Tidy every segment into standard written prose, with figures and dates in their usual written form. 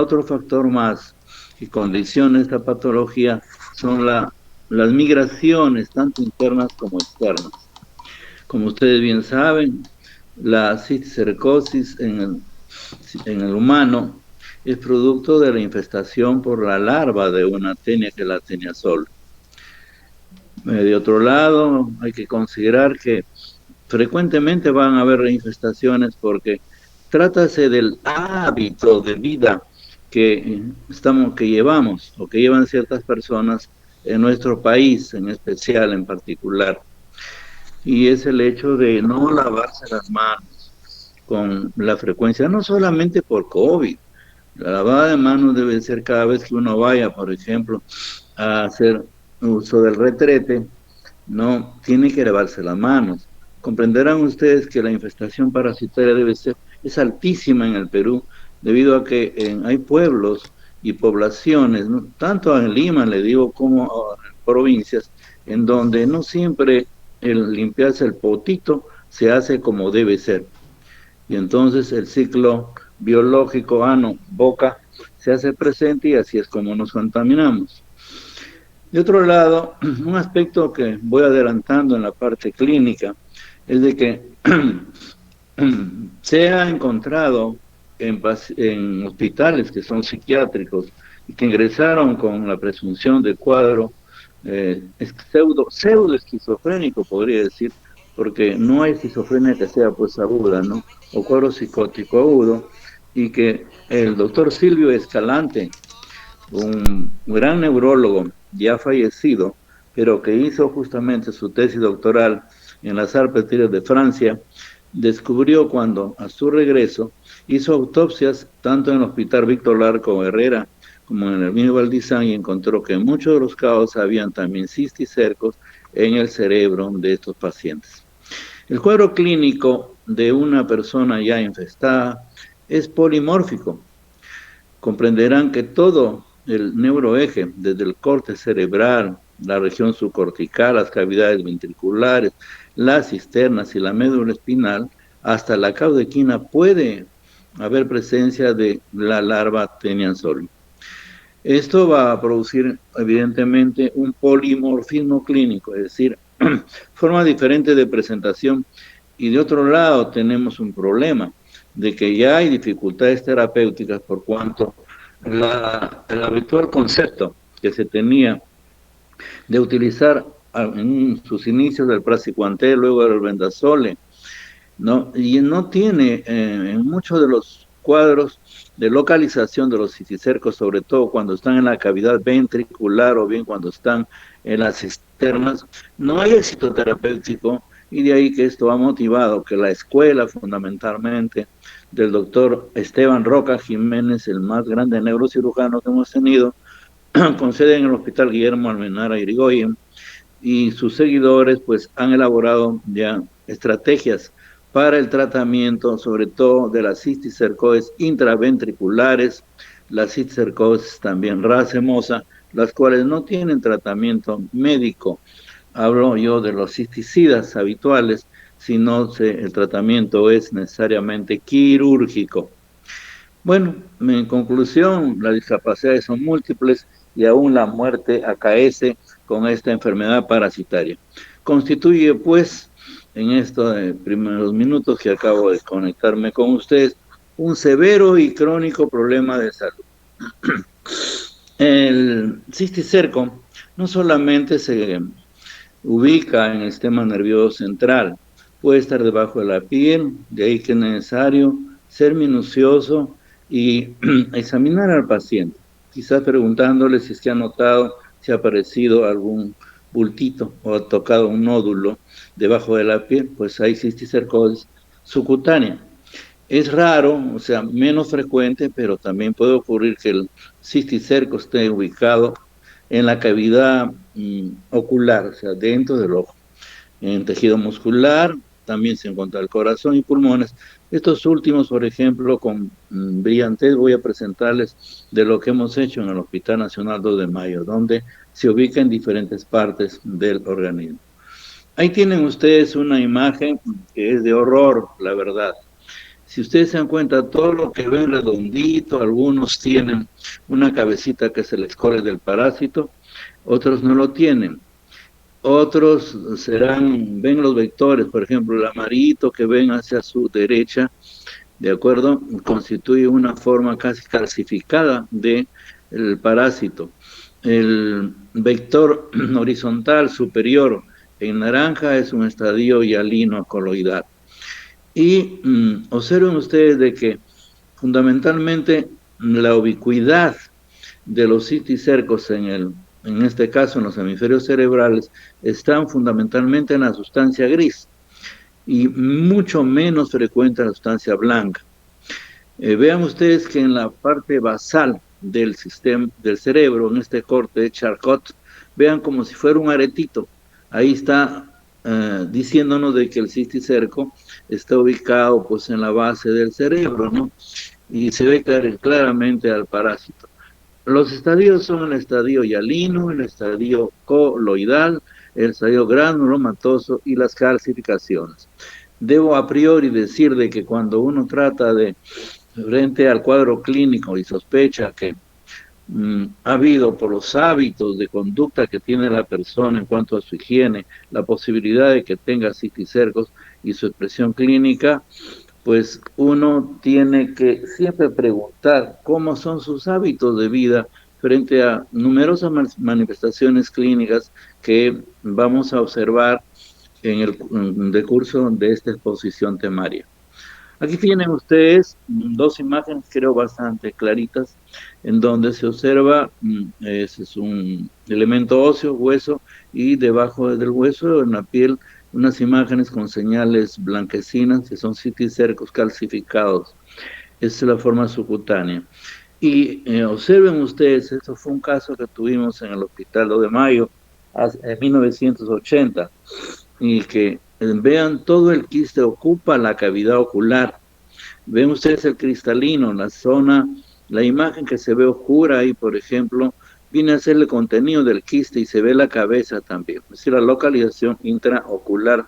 otro factor más que condiciona esta patología son las migraciones, tanto internas como externas. Como ustedes bien saben, la cisticercosis en el humano es producto de la infestación por la larva de una tenia, que es la tenia sol. De otro lado, hay que considerar que frecuentemente van a haber infestaciones porque trátase del hábito de vida que llevamos o que llevan ciertas personas en nuestro país, en especial, en particular. Y es el hecho de no lavarse las manos con la frecuencia, no solamente por COVID. La lavada de manos debe ser cada vez que uno vaya, por ejemplo, a hacer uso del retrete, no tiene que lavarse las manos. Comprenderán ustedes que la infestación parasitaria es altísima en el Perú, debido a que hay pueblos y poblaciones, ¿no? Tanto en Lima, le digo, como en provincias, en donde no siempre el limpiarse el potito se hace como debe ser. Y entonces el ciclo biológico ano-boca se hace presente y así es como nos contaminamos. De otro lado, un aspecto que voy adelantando en la parte clínica es de que se ha encontrado en hospitales que son psiquiátricos y que ingresaron con la presunción de cuadro pseudo esquizofrénico, podría decir, porque no hay esquizofrenia que sea pues aguda, ¿no? O cuadro psicótico agudo, y que el doctor Silvio Escalante, un gran neurólogo ya fallecido, pero que hizo justamente su tesis doctoral en las Salpêtrières de Francia, descubrió cuando a su regreso hizo autopsias tanto en el Hospital Víctor Larco Herrera como en el mismo Valdizán, y encontró que en muchos de los casos habían también cisticercos en el cerebro de estos pacientes. El cuadro clínico de una persona ya infestada es polimórfico. Comprenderán que todo el neuroeje, desde el corte cerebral, la región subcortical, las cavidades ventriculares, las cisternas y la médula espinal, hasta la caudequina, puede haber presencia de la larva Teniansol. Esto va a producir, evidentemente, un polimorfismo clínico, es decir, formas diferentes de presentación. Y de otro lado tenemos un problema de que ya hay dificultades terapéuticas por cuanto el habitual concepto que se tenía de utilizar en sus inicios del praziquantel, luego del albendazole, ¿no? Y no tiene en muchos de los cuadros de localización de los citicercos, sobre todo cuando están en la cavidad ventricular o bien cuando están en las cisternas, no hay éxito terapéutico, y de ahí que esto ha motivado que la escuela, fundamentalmente, del doctor Esteban Roca Jiménez, el más grande neurocirujano que hemos tenido, con sede en el Hospital Guillermo Almenara Irigoyen, y sus seguidores pues han elaborado ya estrategias para el tratamiento, sobre todo de las cisticercosis intraventriculares, las cisticercosis también racemosa, las cuales no tienen tratamiento médico. Hablo yo de los cisticidas habituales, sino el tratamiento es necesariamente quirúrgico. Bueno, en conclusión, las discapacidades son múltiples y aún la muerte acaece con esta enfermedad parasitaria. Constituye, pues, en estos primeros minutos que acabo de conectarme con ustedes, un severo y crónico problema de salud. El cisticerco no solamente se ubica en el sistema nervioso central, puede estar debajo de la piel, de ahí que es necesario ser minucioso y examinar al paciente, quizás preguntándole si es que ha notado si ha aparecido algún bultito o ha tocado un nódulo debajo de la piel, pues hay cisticercosis subcutánea. Es raro, o sea, menos frecuente, pero también puede ocurrir que el cisticerco esté ubicado en la cavidad ocular, o sea, dentro del ojo. En tejido muscular también se encuentra el corazón y pulmones. Estos últimos, por ejemplo, con brillantez voy a presentarles de lo que hemos hecho en el Hospital Nacional 2 de Mayo, donde se ubica en diferentes partes del organismo. Ahí tienen ustedes una imagen que es de horror, la verdad. Si ustedes se dan cuenta, todo lo que ven redondito, algunos tienen una cabecita que se les corre del parásito, otros no lo tienen. Otros ven los vectores, por ejemplo, el amarillito que ven hacia su derecha, ¿de acuerdo? Constituye una forma casi calcificada del parásito. El vector horizontal superior en naranja es un estadio hialino coloidal. Y observen ustedes de que fundamentalmente la ubicuidad de los citicercos en este caso en los hemisferios cerebrales, están fundamentalmente en la sustancia gris y mucho menos frecuente en la sustancia blanca. Vean ustedes que en la parte basal del sistema del cerebro, en este corte de Charcot, vean como si fuera un aretito. Ahí está diciéndonos de que el cisticerco está ubicado pues en la base del cerebro, ¿no? Y se ve claramente al parásito. Los estadios son el estadio hialino, el estadio coloidal, el estadio granulomatoso y las calcificaciones. Debo a priori decir de que cuando uno trata de, frente al cuadro clínico y sospecha que ha habido por los hábitos de conducta que tiene la persona en cuanto a su higiene, la posibilidad de que tenga cisticercos y su expresión clínica, pues uno tiene que siempre preguntar cómo son sus hábitos de vida frente a numerosas manifestaciones clínicas que vamos a observar en el decurso de esta exposición temaria. Aquí tienen ustedes dos imágenes, creo, bastante claritas, en donde se observa, ese es un elemento óseo, hueso, y debajo del hueso, en la piel, unas imágenes con señales blanquecinas, que son citicercos calcificados. Esa es la forma subcutánea. Y observen ustedes, eso fue un caso que tuvimos en el Hospital 2 de Mayo, en 1980, y que vean, todo el quiste ocupa la cavidad ocular. Ven ustedes el cristalino, la zona, la imagen que se ve oscura ahí, por ejemplo, viene a ser el contenido del quiste y se ve la cabeza también, es decir, la localización intraocular,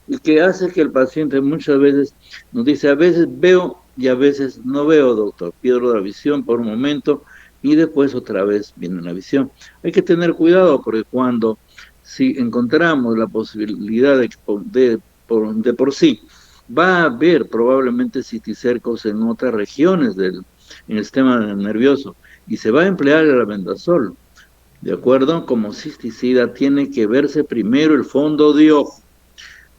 y que hace que el paciente muchas veces nos dice, a veces veo y a veces no veo, doctor, pierdo la visión por un momento y después otra vez viene la visión. Hay que tener cuidado porque cuando si encontramos la posibilidad de por sí, va a haber probablemente citicercos en otras regiones en el sistema nervioso y se va a emplear el albendazol. De acuerdo, como cisticida tiene que verse primero el fondo de ojo.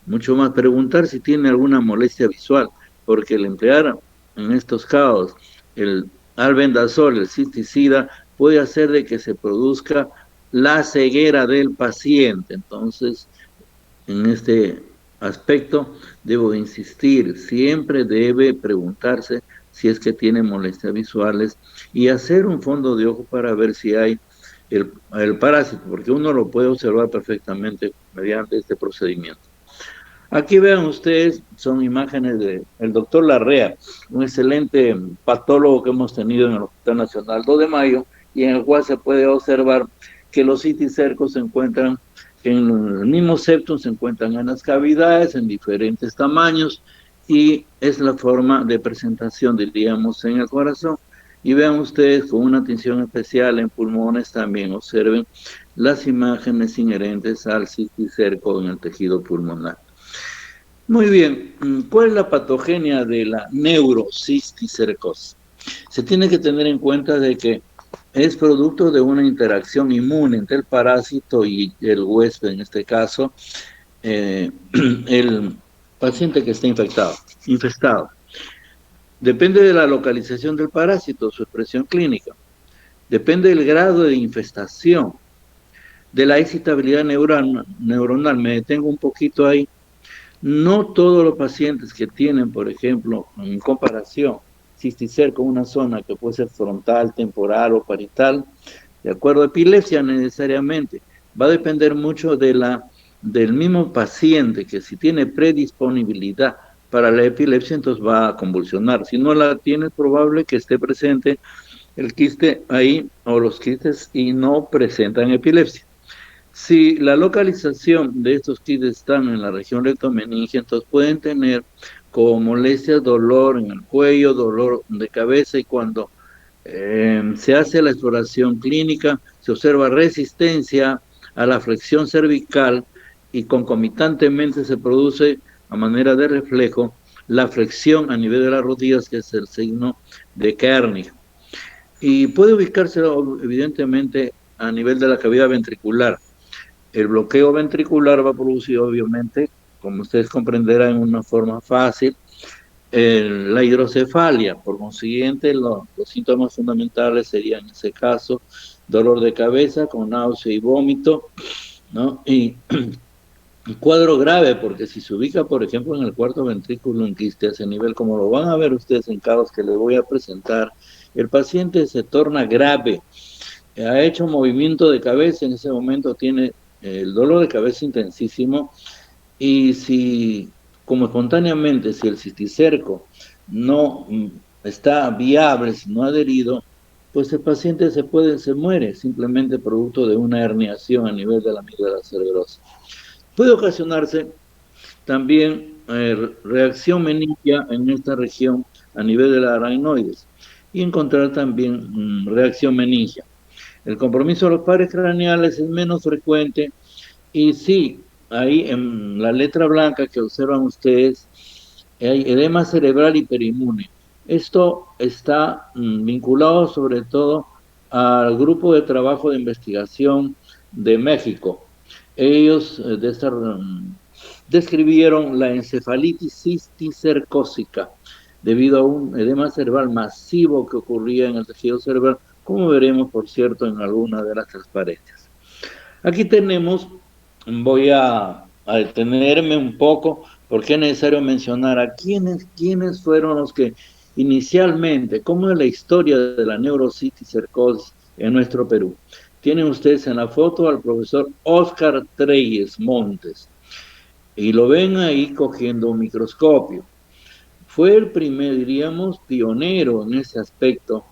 Mucho más preguntar si tiene alguna molestia visual, porque el emplear en estos casos el albendazol, el cisticida, puede hacer de que se produzca la ceguera del paciente. Entonces, en este aspecto, debo insistir, siempre debe preguntarse si es que tiene molestias visuales y hacer un fondo de ojo para ver si hay el parásito, porque uno lo puede observar perfectamente mediante este procedimiento. Aquí vean ustedes, son imágenes del doctor Larrea, un excelente patólogo que hemos tenido en el Hospital Nacional 2 de Mayo, y en el cual se puede observar que los citicercos se encuentran en el mismo septum, se encuentran en las cavidades en diferentes tamaños, y es la forma de presentación, diríamos, en el corazón. Y vean ustedes, con una atención especial en pulmones, también observen las imágenes inherentes al citicerco en el tejido pulmonar. Muy bien, ¿cuál es la patogenia de la neurocisticercosis? Se tiene que tener en cuenta de que es producto de una interacción inmune entre el parásito y el huésped, en este caso, el paciente que está infestado. Depende de la localización del parásito, su expresión clínica. Depende del grado de infestación, de la excitabilidad neuronal. Me detengo un poquito ahí. No todos los pacientes que tienen, por ejemplo, en comparación, cisticerco con una zona que puede ser frontal, temporal o parietal, de acuerdo a epilepsia necesariamente, va a depender mucho del mismo paciente, que si tiene predisponibilidad para la epilepsia, entonces va a convulsionar. Si no la tiene, es probable que esté presente el quiste ahí o los quistes y no presentan epilepsia. Si la localización de estos quistes están en la región rectomeningia, entonces pueden tener con molestias, dolor en el cuello, dolor de cabeza, y cuando se hace la exploración clínica, se observa resistencia a la flexión cervical y concomitantemente se produce a manera de reflejo la flexión a nivel de las rodillas, que es el signo de Kernig. Y puede ubicarse evidentemente a nivel de la cavidad ventricular. El bloqueo ventricular va a producir, obviamente, como ustedes comprenderán, en una forma fácil, la hidrocefalia. Por consiguiente, los síntomas fundamentales serían, en ese caso, dolor de cabeza con náusea y vómito, ¿no? Y cuadro grave, porque si se ubica, por ejemplo, en el cuarto ventrículo en quiste a ese nivel, como lo van a ver ustedes en casos que les voy a presentar, el paciente se torna grave, ha hecho movimiento de cabeza, en ese momento tiene el dolor de cabeza intensísimo, y si, como espontáneamente, si el cisticerco no está viable, si no ha adherido, pues el paciente se muere, simplemente producto de una herniación a nivel de la amígdala cerebrosa. Puede ocasionarse también reacción meningia en esta región a nivel de la aracnoides, y encontrar también reacción meningia. El compromiso de los pares craneales es menos frecuente, y sí, ahí en la letra blanca que observan ustedes, hay edema cerebral hiperinmune. Esto está vinculado sobre todo al grupo de trabajo de investigación de México. Ellos describieron la encefalitis cisticercósica debido a un edema cerebral masivo que ocurría en el tejido cerebral, como veremos, por cierto, en alguna de las transparencias. Aquí tenemos, voy a detenerme un poco porque es necesario mencionar a quiénes fueron los que inicialmente, cómo es la historia de la neurocisticercosis en nuestro Perú. Tienen ustedes en la foto al profesor Oscar Treyes Montes, y lo ven ahí cogiendo un microscopio. Fue el primer, diríamos, pionero en ese aspecto,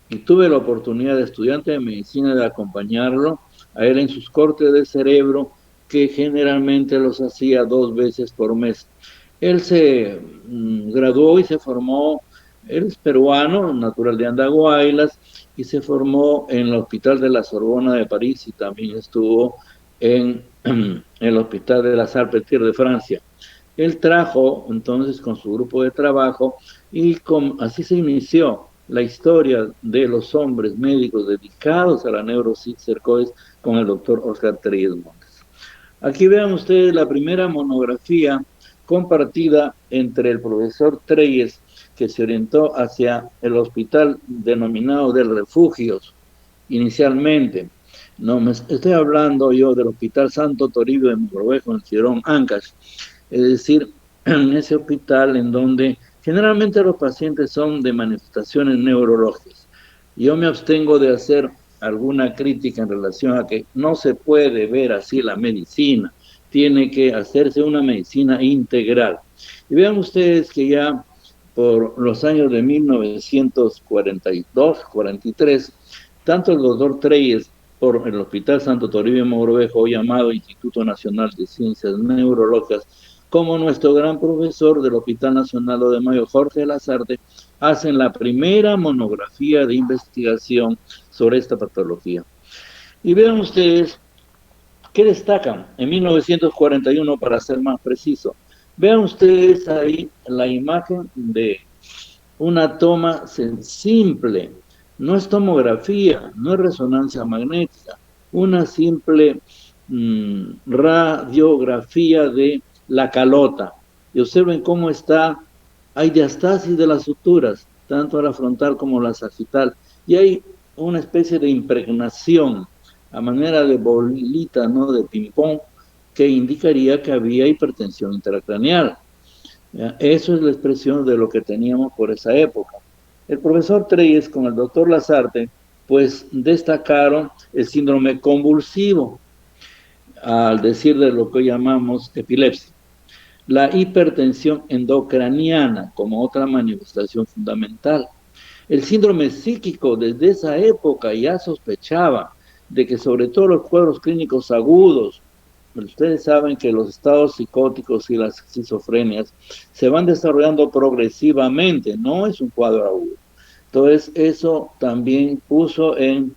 y tuve la oportunidad de estudiante de medicina de acompañarlo a él en sus cortes de cerebro, que generalmente los hacía 2 veces por mes. Él se graduó y se formó, él es peruano, natural de Andahuaylas, y se formó en el Hospital de la Sorbona de París, y también estuvo en el Hospital de la Salpêtrière de Francia. Él trajo entonces con su grupo de trabajo, y así se inició la historia de los hombres médicos dedicados a la neurocisticercosis con el doctor Oscar Treyes Montes. Aquí vean ustedes la primera monografía compartida entre el profesor Treyes, que se orientó hacia el hospital denominado del Refugios inicialmente. No, me estoy hablando yo del Hospital Santo Toribio de Mogrovejo en Ciudad Ancash, es decir, en ese hospital en donde generalmente los pacientes son de manifestaciones neurológicas. Yo me abstengo de hacer alguna crítica en relación a que no se puede ver así la medicina, tiene que hacerse una medicina integral. Y vean ustedes que ya por los años de 1942, 43, tanto el doctor Treyes por el Hospital Santo Toribio Mogrovejo, llamado Instituto Nacional de Ciencias Neurológicas, como nuestro gran profesor del Hospital Nacional de Mayo, Jorge Lazarte, hacen la primera monografía de investigación sobre esta patología. Y vean ustedes qué destacan en 1941, para ser más preciso. Vean ustedes ahí la imagen de una toma simple, no es tomografía, no es resonancia magnética, una simple radiografía de la calota. Y observen cómo hay diastasis de las suturas, tanto a la frontal como a la sagital, y hay una especie de impregnación a manera de bolita, ¿no?, de ping-pong, que indicaría que había hipertensión intracraneal. Eso es la expresión de lo que teníamos por esa época. El profesor Treyes con el doctor Lazarte, pues destacaron el síndrome convulsivo, al decir de lo que llamamos epilepsia. La hipertensión endocraniana como otra manifestación fundamental. El síndrome psíquico, desde esa época ya sospechaba de que sobre todo los cuadros clínicos agudos ustedes saben que los estados psicóticos y las esquizofrenias se van desarrollando progresivamente, no es un cuadro agudo. Entonces, eso también puso en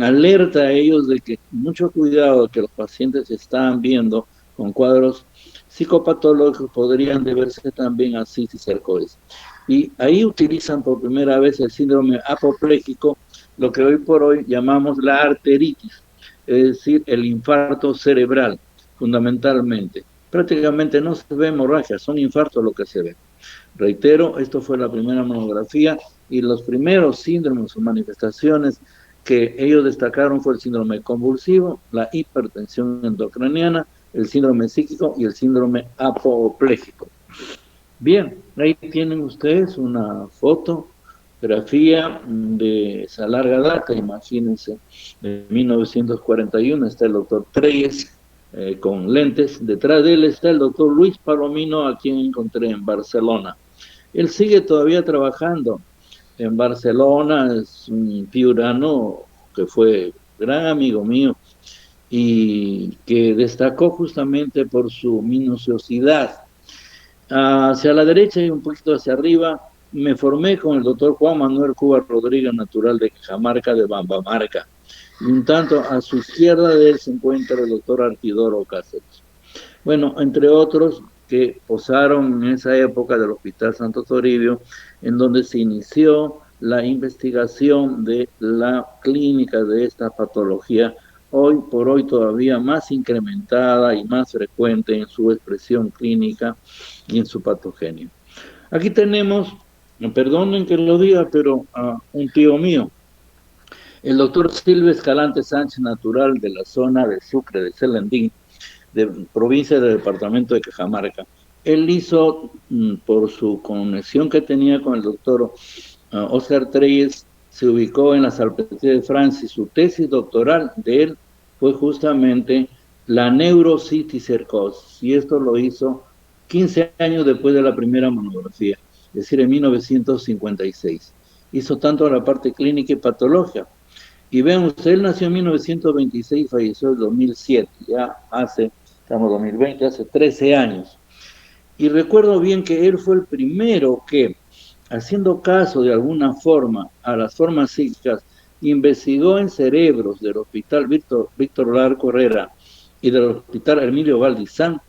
alerta a ellos de que mucho cuidado que los pacientes están viendo con cuadros psicopatológicos podrían deberse también a cisticercosis. Y ahí utilizan por primera vez el síndrome apopléjico, lo que hoy por hoy llamamos la arteritis, es decir, el infarto cerebral, fundamentalmente. Prácticamente no se ve hemorragia, son infartos lo que se ve. Reitero, esto fue la primera monografía y los primeros síndromes o manifestaciones que ellos destacaron fue el síndrome convulsivo, la hipertensión endocraniana, el síndrome psíquico y el síndrome apopléjico. Bien, ahí tienen ustedes una fotografía de esa larga data, imagínense, de 1941 está el doctor Treyes con lentes, detrás de él está el doctor Luis Palomino, a quien encontré en Barcelona. Él sigue todavía trabajando en Barcelona, es un piurano que fue gran amigo mío y que destacó justamente por su minuciosidad. Hacia la derecha y un poquito hacia arriba me formé con el doctor Juan Manuel Cuba Rodríguez, natural de Cajamarca, de Bambamarca. Y un tanto a su izquierda de él se encuentra el doctor Artidoro Cáceres. Bueno, entre otros que posaron en esa época del Hospital Santo Toribio, en donde se inició la investigación de la clínica de esta patología, hoy por hoy todavía más incrementada y más frecuente en su expresión clínica y en su patogenia. Aquí tenemos, perdonen que lo diga, pero un tío mío, el doctor Silvio Escalante Sánchez, natural de la zona de Sucre, de Celendín, de provincia del departamento de Cajamarca. Él hizo, por su conexión que tenía con el doctor Oscar Treyes, se ubicó en la Salpêtrière de Francia y su tesis doctoral de él fue justamente la neurocisticercosis, y esto lo hizo 15 años después de la primera monografía, es decir, en 1956. Hizo tanto la parte clínica y patológica. Y vean usted, él nació en 1926 y falleció en 2007, ya hace, estamos en 2020, hace 13 años. Y recuerdo bien que él fue el primero que, haciendo caso de alguna forma a las formas psíquicas, investigó en cerebros del Hospital Víctor Larco Herrera y del Hospital Emilio Valdizán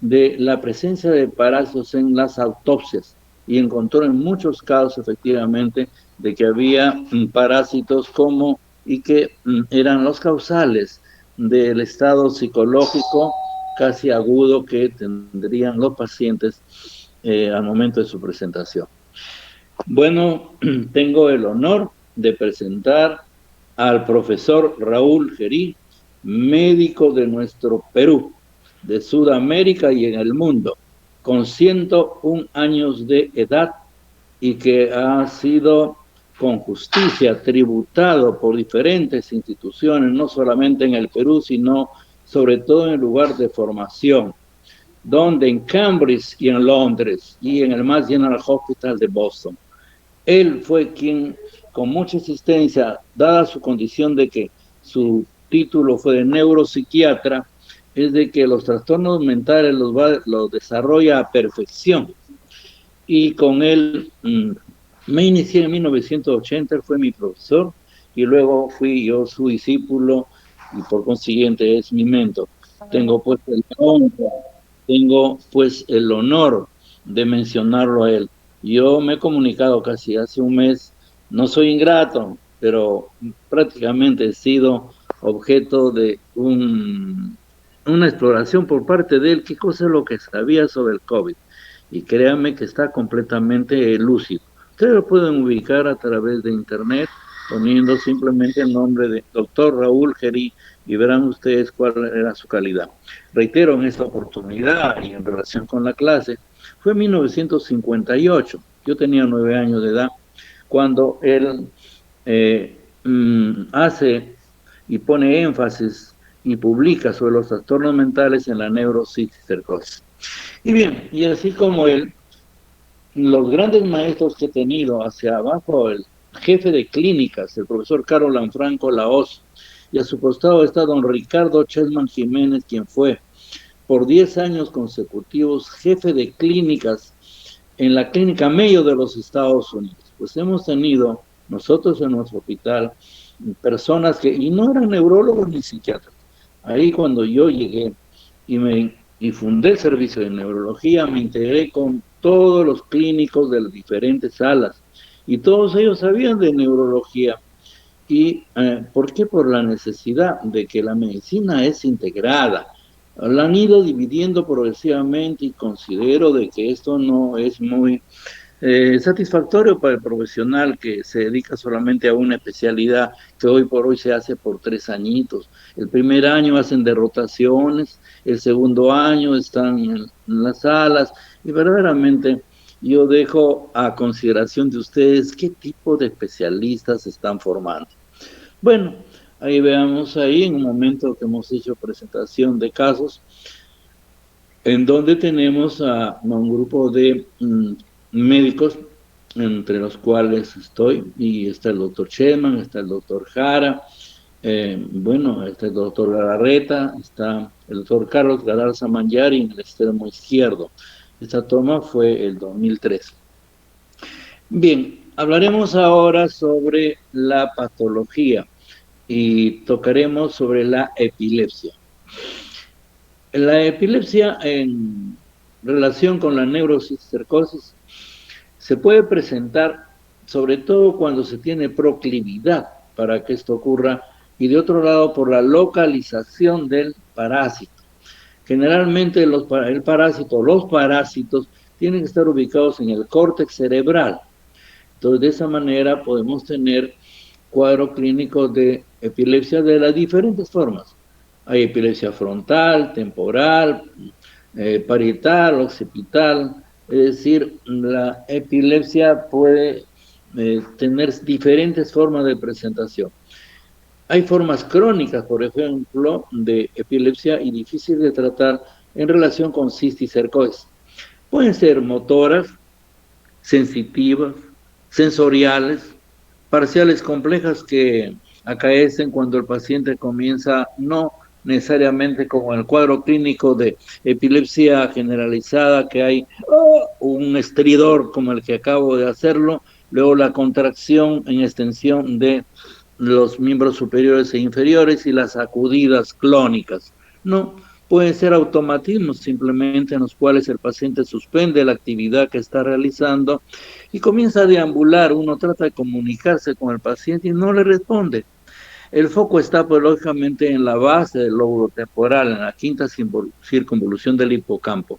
de la presencia de parásitos en las autopsias y encontró en muchos casos efectivamente de que había parásitos como y que eran los causales del estado psicológico casi agudo que tendrían los pacientes al momento de su presentación. Bueno, tengo el honor de presentar al profesor Raúl Gerí, médico de nuestro Perú, de Sudamérica y en el mundo, con 101 años de edad y que ha sido con justicia tributado por diferentes instituciones, no solamente en el Perú, sino sobre todo en el lugar de formación, donde en Cambridge y en Londres y en el Mass General Hospital de Boston. Él fue quien, con mucha insistencia, dada su condición de que su título fue de neuropsiquiatra, es de que los trastornos mentales los desarrolla a perfección. Y con él me inicié en 1980, él fue mi profesor, y luego fui yo su discípulo, y por consiguiente es mi mentor. Tengo pues el honor de mencionarlo a él. Yo me he comunicado casi hace un mes, no soy ingrato, pero prácticamente he sido objeto de una exploración por parte de él, qué cosa es lo que sabía sobre el COVID. Y créanme que está completamente lúcido. Ustedes lo pueden ubicar a través de internet, poniendo simplemente el nombre de doctor Raúl Gerí, y verán ustedes cuál era su calidad. Reitero, en esta oportunidad y en relación con la clase, fue en 1958, yo tenía 9 años de edad, cuando él hace y pone énfasis y publica sobre los trastornos mentales en la neurocisticercosis. Y bien, y así como él, los grandes maestros que he tenido hacia abajo, el jefe de clínicas, el profesor Carlos Lanfranco Laos, y a su costado está don Ricardo Chessman Jiménez, quien fue por 10 años consecutivos jefe de clínicas en la Clínica Mayo de los Estados Unidos. Pues hemos tenido nosotros en nuestro hospital personas que, y no eran neurólogos ni psiquiatras. Ahí cuando yo llegué y fundé el servicio de neurología, me integré con todos los clínicos de las diferentes salas y todos ellos sabían de neurología. ¿Y por qué? Por la necesidad de que la medicina es integrada. La han ido dividiendo progresivamente y considero de que esto no es muy satisfactorio para el profesional que se dedica solamente a una especialidad que hoy por hoy se hace por 3 añitos. El primer año hacen de rotaciones, el segundo año están en las salas y verdaderamente yo dejo a consideración de ustedes qué tipo de especialistas se están formando. Bueno, ahí veamos ahí en un momento que hemos hecho presentación de casos en donde tenemos a un grupo de médicos, entre los cuales estoy, y está el doctor Chessman, está el doctor Jara, bueno, está el doctor Galarreta, está el doctor Carlos Galarza Mangiari en el extremo izquierdo. Esta toma fue el 2003. Bien, hablaremos ahora sobre la patología y tocaremos sobre la epilepsia. La epilepsia en relación con la neurocisticercosis se puede presentar sobre todo cuando se tiene proclividad para que esto ocurra y de otro lado por la localización del parásito. Generalmente los parásitos tienen que estar ubicados en el córtex cerebral. Entonces de esa manera podemos tener cuadro clínico de epilepsia de las diferentes formas. Hay epilepsia frontal, temporal, parietal, occipital, es decir, la epilepsia puede tener diferentes formas de presentación. Hay formas crónicas, por ejemplo, de epilepsia y difíciles de tratar en relación con cisticercosis. Pueden ser motoras, sensitivas, sensoriales, parciales complejas que acaecen cuando el paciente comienza no necesariamente como el cuadro clínico de epilepsia generalizada, que hay un estridor como el que acabo de hacerlo, luego la contracción en extensión de los miembros superiores e inferiores y las sacudidas clónicas. No, pueden ser automatismos simplemente en los cuales el paciente suspende la actividad que está realizando y comienza a deambular. Uno trata de comunicarse con el paciente y no le responde. El foco está, pues, lógicamente en la base del lóbulo temporal, en la quinta circunvolución del hipocampo.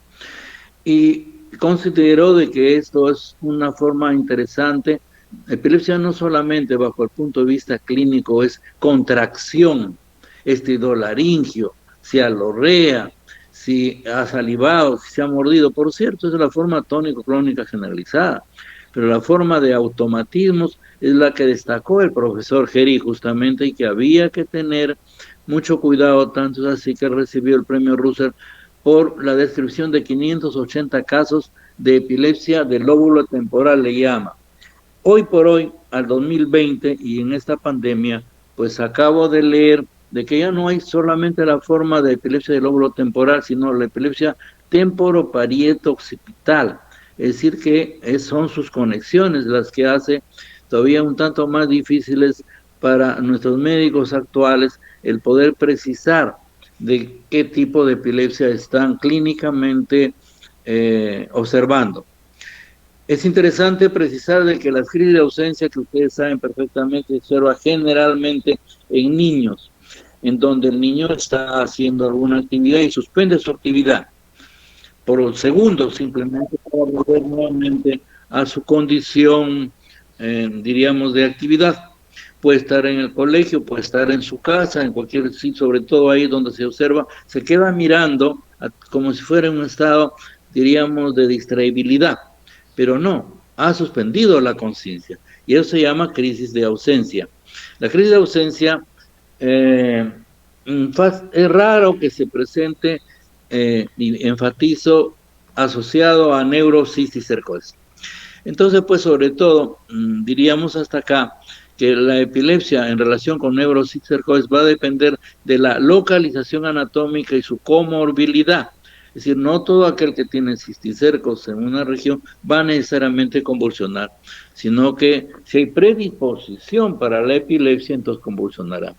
Y consideró de que esto es una forma interesante. Epilepsia no solamente bajo el punto de vista clínico es contracción, estridolaringio, si alorrea, si ha salivado, si se ha mordido. Por cierto, es la forma tónico-clónica generalizada, pero la forma de automatismos es la que destacó el profesor Geri justamente y que había que tener mucho cuidado, tanto es así que recibió el premio Russell por la descripción de 580 casos de epilepsia del lóbulo temporal, le llama. Hoy por hoy, al 2020 y en esta pandemia, pues acabo de leer de que ya no hay solamente la forma de epilepsia del lóbulo temporal, sino la epilepsia temporoparieto-occipital. Es decir, que son sus conexiones las que hace todavía un tanto más difíciles para nuestros médicos actuales el poder precisar de qué tipo de epilepsia están clínicamente observando. Es interesante precisar de que las crisis de ausencia, que ustedes saben perfectamente, se observa generalmente en niños, en donde el niño está haciendo alguna actividad y suspende su actividad por segundos, simplemente para volver nuevamente a su condición, diríamos, de actividad. Puede estar en el colegio, puede estar en su casa, en cualquier sitio, sobre todo ahí donde se observa, se queda mirando como si fuera en un estado, diríamos, de distraibilidad, pero no, ha suspendido la conciencia, y eso se llama crisis de ausencia. La crisis de ausencia es raro que se presente, y enfatizo, asociado a neurocisticercosis. Entonces, pues sobre todo, diríamos hasta acá, que la epilepsia en relación con neurocisticercosis va a depender de la localización anatómica y su comorbilidad. Es decir, no todo aquel que tiene cisticercos en una región va necesariamente a convulsionar, sino que si hay predisposición para la epilepsia, entonces convulsionará.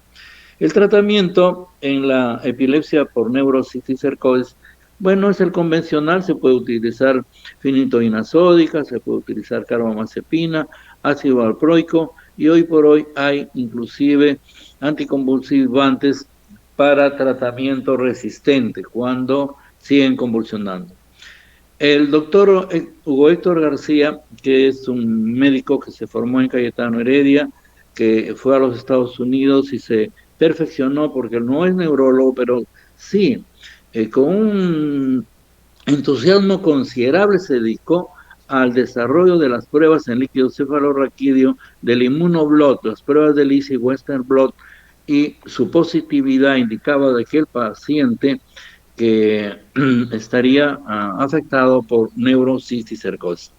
El tratamiento en la epilepsia por neurocisticercosis, bueno, es el convencional, se puede utilizar finitoína sódica, se puede utilizar carbamazepina, ácido valproico, y hoy por hoy hay inclusive anticonvulsivantes para tratamiento resistente cuando siguen convulsionando. El doctor Hugo Héctor García, que es un médico que se formó en Cayetano Heredia, que fue a los Estados Unidos y se perfeccionó porque no es neurólogo, pero sí, con un entusiasmo considerable se dedicó al desarrollo de las pruebas en líquido cefalorraquídeo del Immunoblot, las pruebas del Easy Western Blot, y su positividad indicaba de que el paciente que estaría afectado por neurocisticercosis.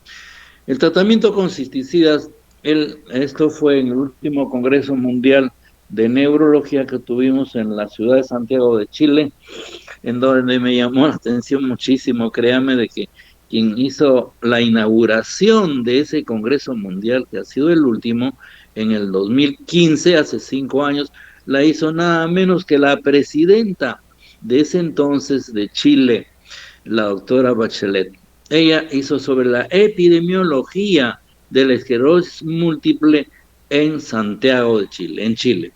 El tratamiento con cisticidas, esto fue en el último Congreso Mundial de Neurología que tuvimos en la ciudad de Santiago de Chile, en donde me llamó la atención muchísimo, créame, de que quien hizo la inauguración de ese Congreso Mundial, que ha sido el último, en el 2015, hace 5 años, la hizo nada menos que la presidenta de ese entonces de Chile, la doctora Bachelet. Ella hizo sobre la epidemiología de la esclerosis múltiple en Santiago de Chile, en Chile.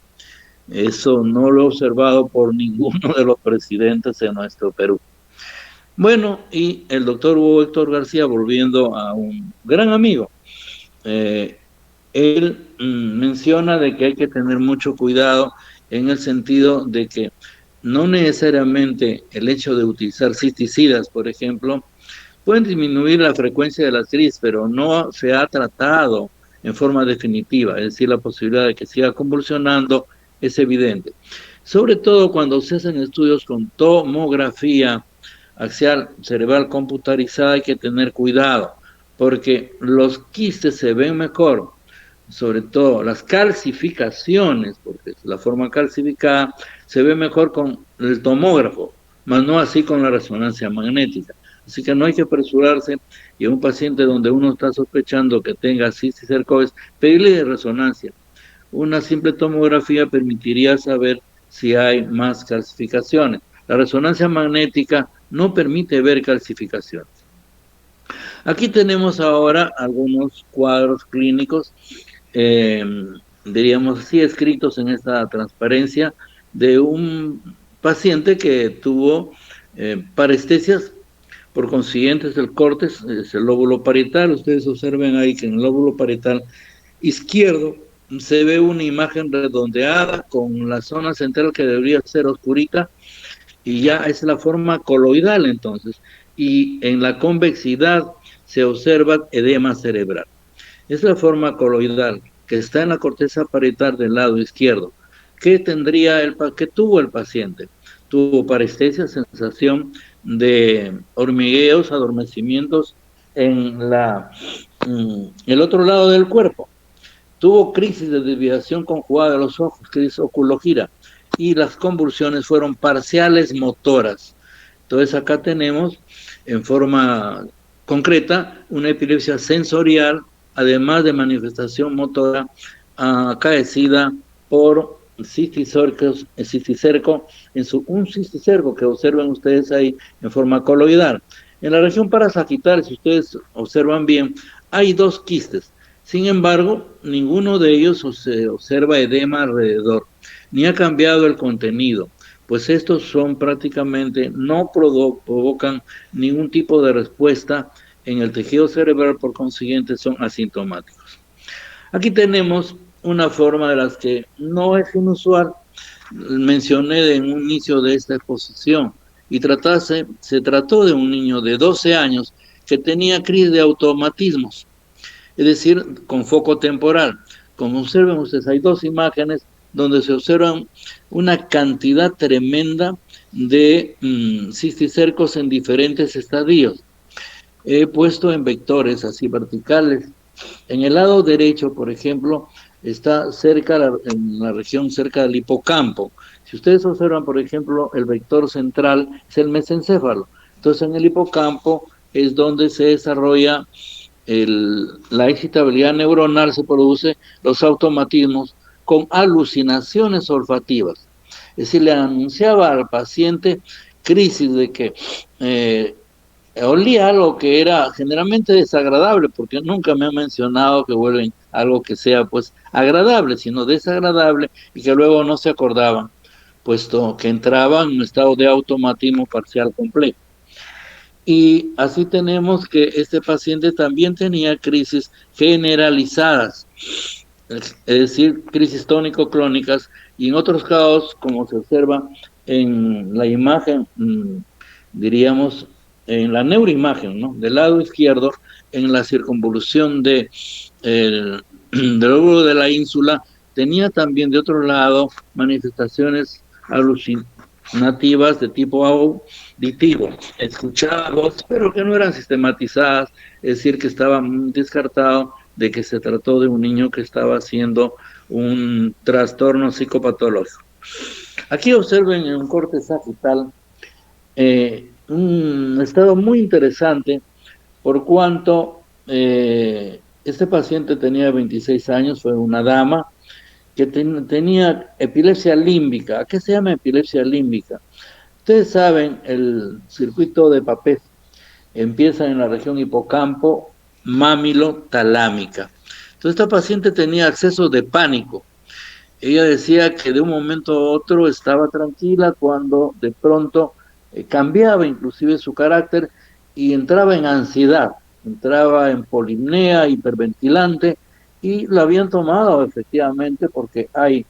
Eso no lo he observado por ninguno de los presidentes en nuestro Perú. Bueno, y el doctor Hugo Héctor García, volviendo a un gran amigo, él menciona de que hay que tener mucho cuidado en el sentido de que no necesariamente el hecho de utilizar cisticidas, por ejemplo, pueden disminuir la frecuencia de las crisis, pero no se ha tratado en forma definitiva, es decir, la posibilidad de que siga convulsionando es evidente. Sobre todo cuando se hacen estudios con tomografía axial cerebral computarizada, hay que tener cuidado, porque los quistes se ven mejor, sobre todo las calcificaciones, porque la forma calcificada se ve mejor con el tomógrafo, más no así con la resonancia magnética. Así que no hay que apresurarse y a un paciente donde uno está sospechando que tenga cisticercosis, pedirle resonancia. Una simple tomografía permitiría saber si hay más calcificaciones. La resonancia magnética no permite ver calcificaciones. Aquí tenemos ahora algunos cuadros clínicos, diríamos así, escritos en esta transparencia de un paciente que tuvo parestesias por consiguientes del córtex, es el lóbulo parietal. Ustedes observen ahí que en el lóbulo parietal izquierdo se ve una imagen redondeada con la zona central que debería ser oscurita, y ya es la forma coloidal entonces, y en la convexidad se observa edema cerebral. Es la forma coloidal que está en la corteza parietal del lado izquierdo. ¿Qué tuvo el paciente? Tuvo parestesia, sensación de hormigueos, adormecimientos en el otro lado del cuerpo. Tuvo crisis de desviación conjugada de los ojos, crisis oculogira, y las convulsiones fueron parciales motoras. Entonces acá tenemos en forma concreta una epilepsia sensorial, además de manifestación motora acaecida por cisticerco, un cisticerco que observan ustedes ahí en forma coloidal. En la región parasagital, si ustedes observan bien, hay 2 quistes. Sin embargo, ninguno de ellos se observa edema alrededor, ni ha cambiado el contenido, pues estos son prácticamente, no provocan ningún tipo de respuesta en el tejido cerebral, por consiguiente son asintomáticos. Aquí tenemos una forma de las que no es inusual, mencioné en un inicio de esta exposición, y se trató de un niño de 12 años que tenía crisis de automatismos, es decir, con foco temporal. Como observen ustedes, hay 2 imágenes donde se observan una cantidad tremenda de cisticercos en diferentes estadios. He puesto en vectores así verticales. En el lado derecho, por ejemplo, está cerca, en la región cerca del hipocampo. Si ustedes observan, por ejemplo, el vector central es el mesencéfalo. Entonces, en el hipocampo es donde se desarrolla la excitabilidad neuronal, se produce los automatismos con alucinaciones olfativas. Es decir, le anunciaba al paciente crisis de que olía algo que era generalmente desagradable, porque nunca me han mencionado que vuelven algo que sea pues agradable, sino desagradable y que luego no se acordaban, puesto que entraban en un estado de automatismo parcial completo. Y así tenemos que este paciente también tenía crisis generalizadas, es decir, crisis tónico-clónicas, y en otros casos, como se observa en la imagen, diríamos, en la neuroimagen, ¿no? Del lado izquierdo, en la circunvolución del lóbulo de la ínsula, tenía también de otro lado manifestaciones alucinativas de tipo auditivo. Escuchaba voces, pero que no eran sistematizadas, es decir, que estaba descartado de que se trató de un niño que estaba haciendo un trastorno psicopatológico. Aquí observen en un corte sagital un estado muy interesante por cuanto este paciente tenía 26 años, fue una dama que tenía epilepsia límbica. ¿A qué se llama epilepsia límbica? Ustedes saben, el circuito de Papez empieza en la región hipocampo, mámilo, talámica. Entonces esta paciente tenía accesos de pánico. Ella decía que de un momento a otro estaba tranquila cuando de pronto cambiaba inclusive su carácter y entraba en ansiedad, entraba en polimnea, hiperventilante, y la habían tomado efectivamente porque hay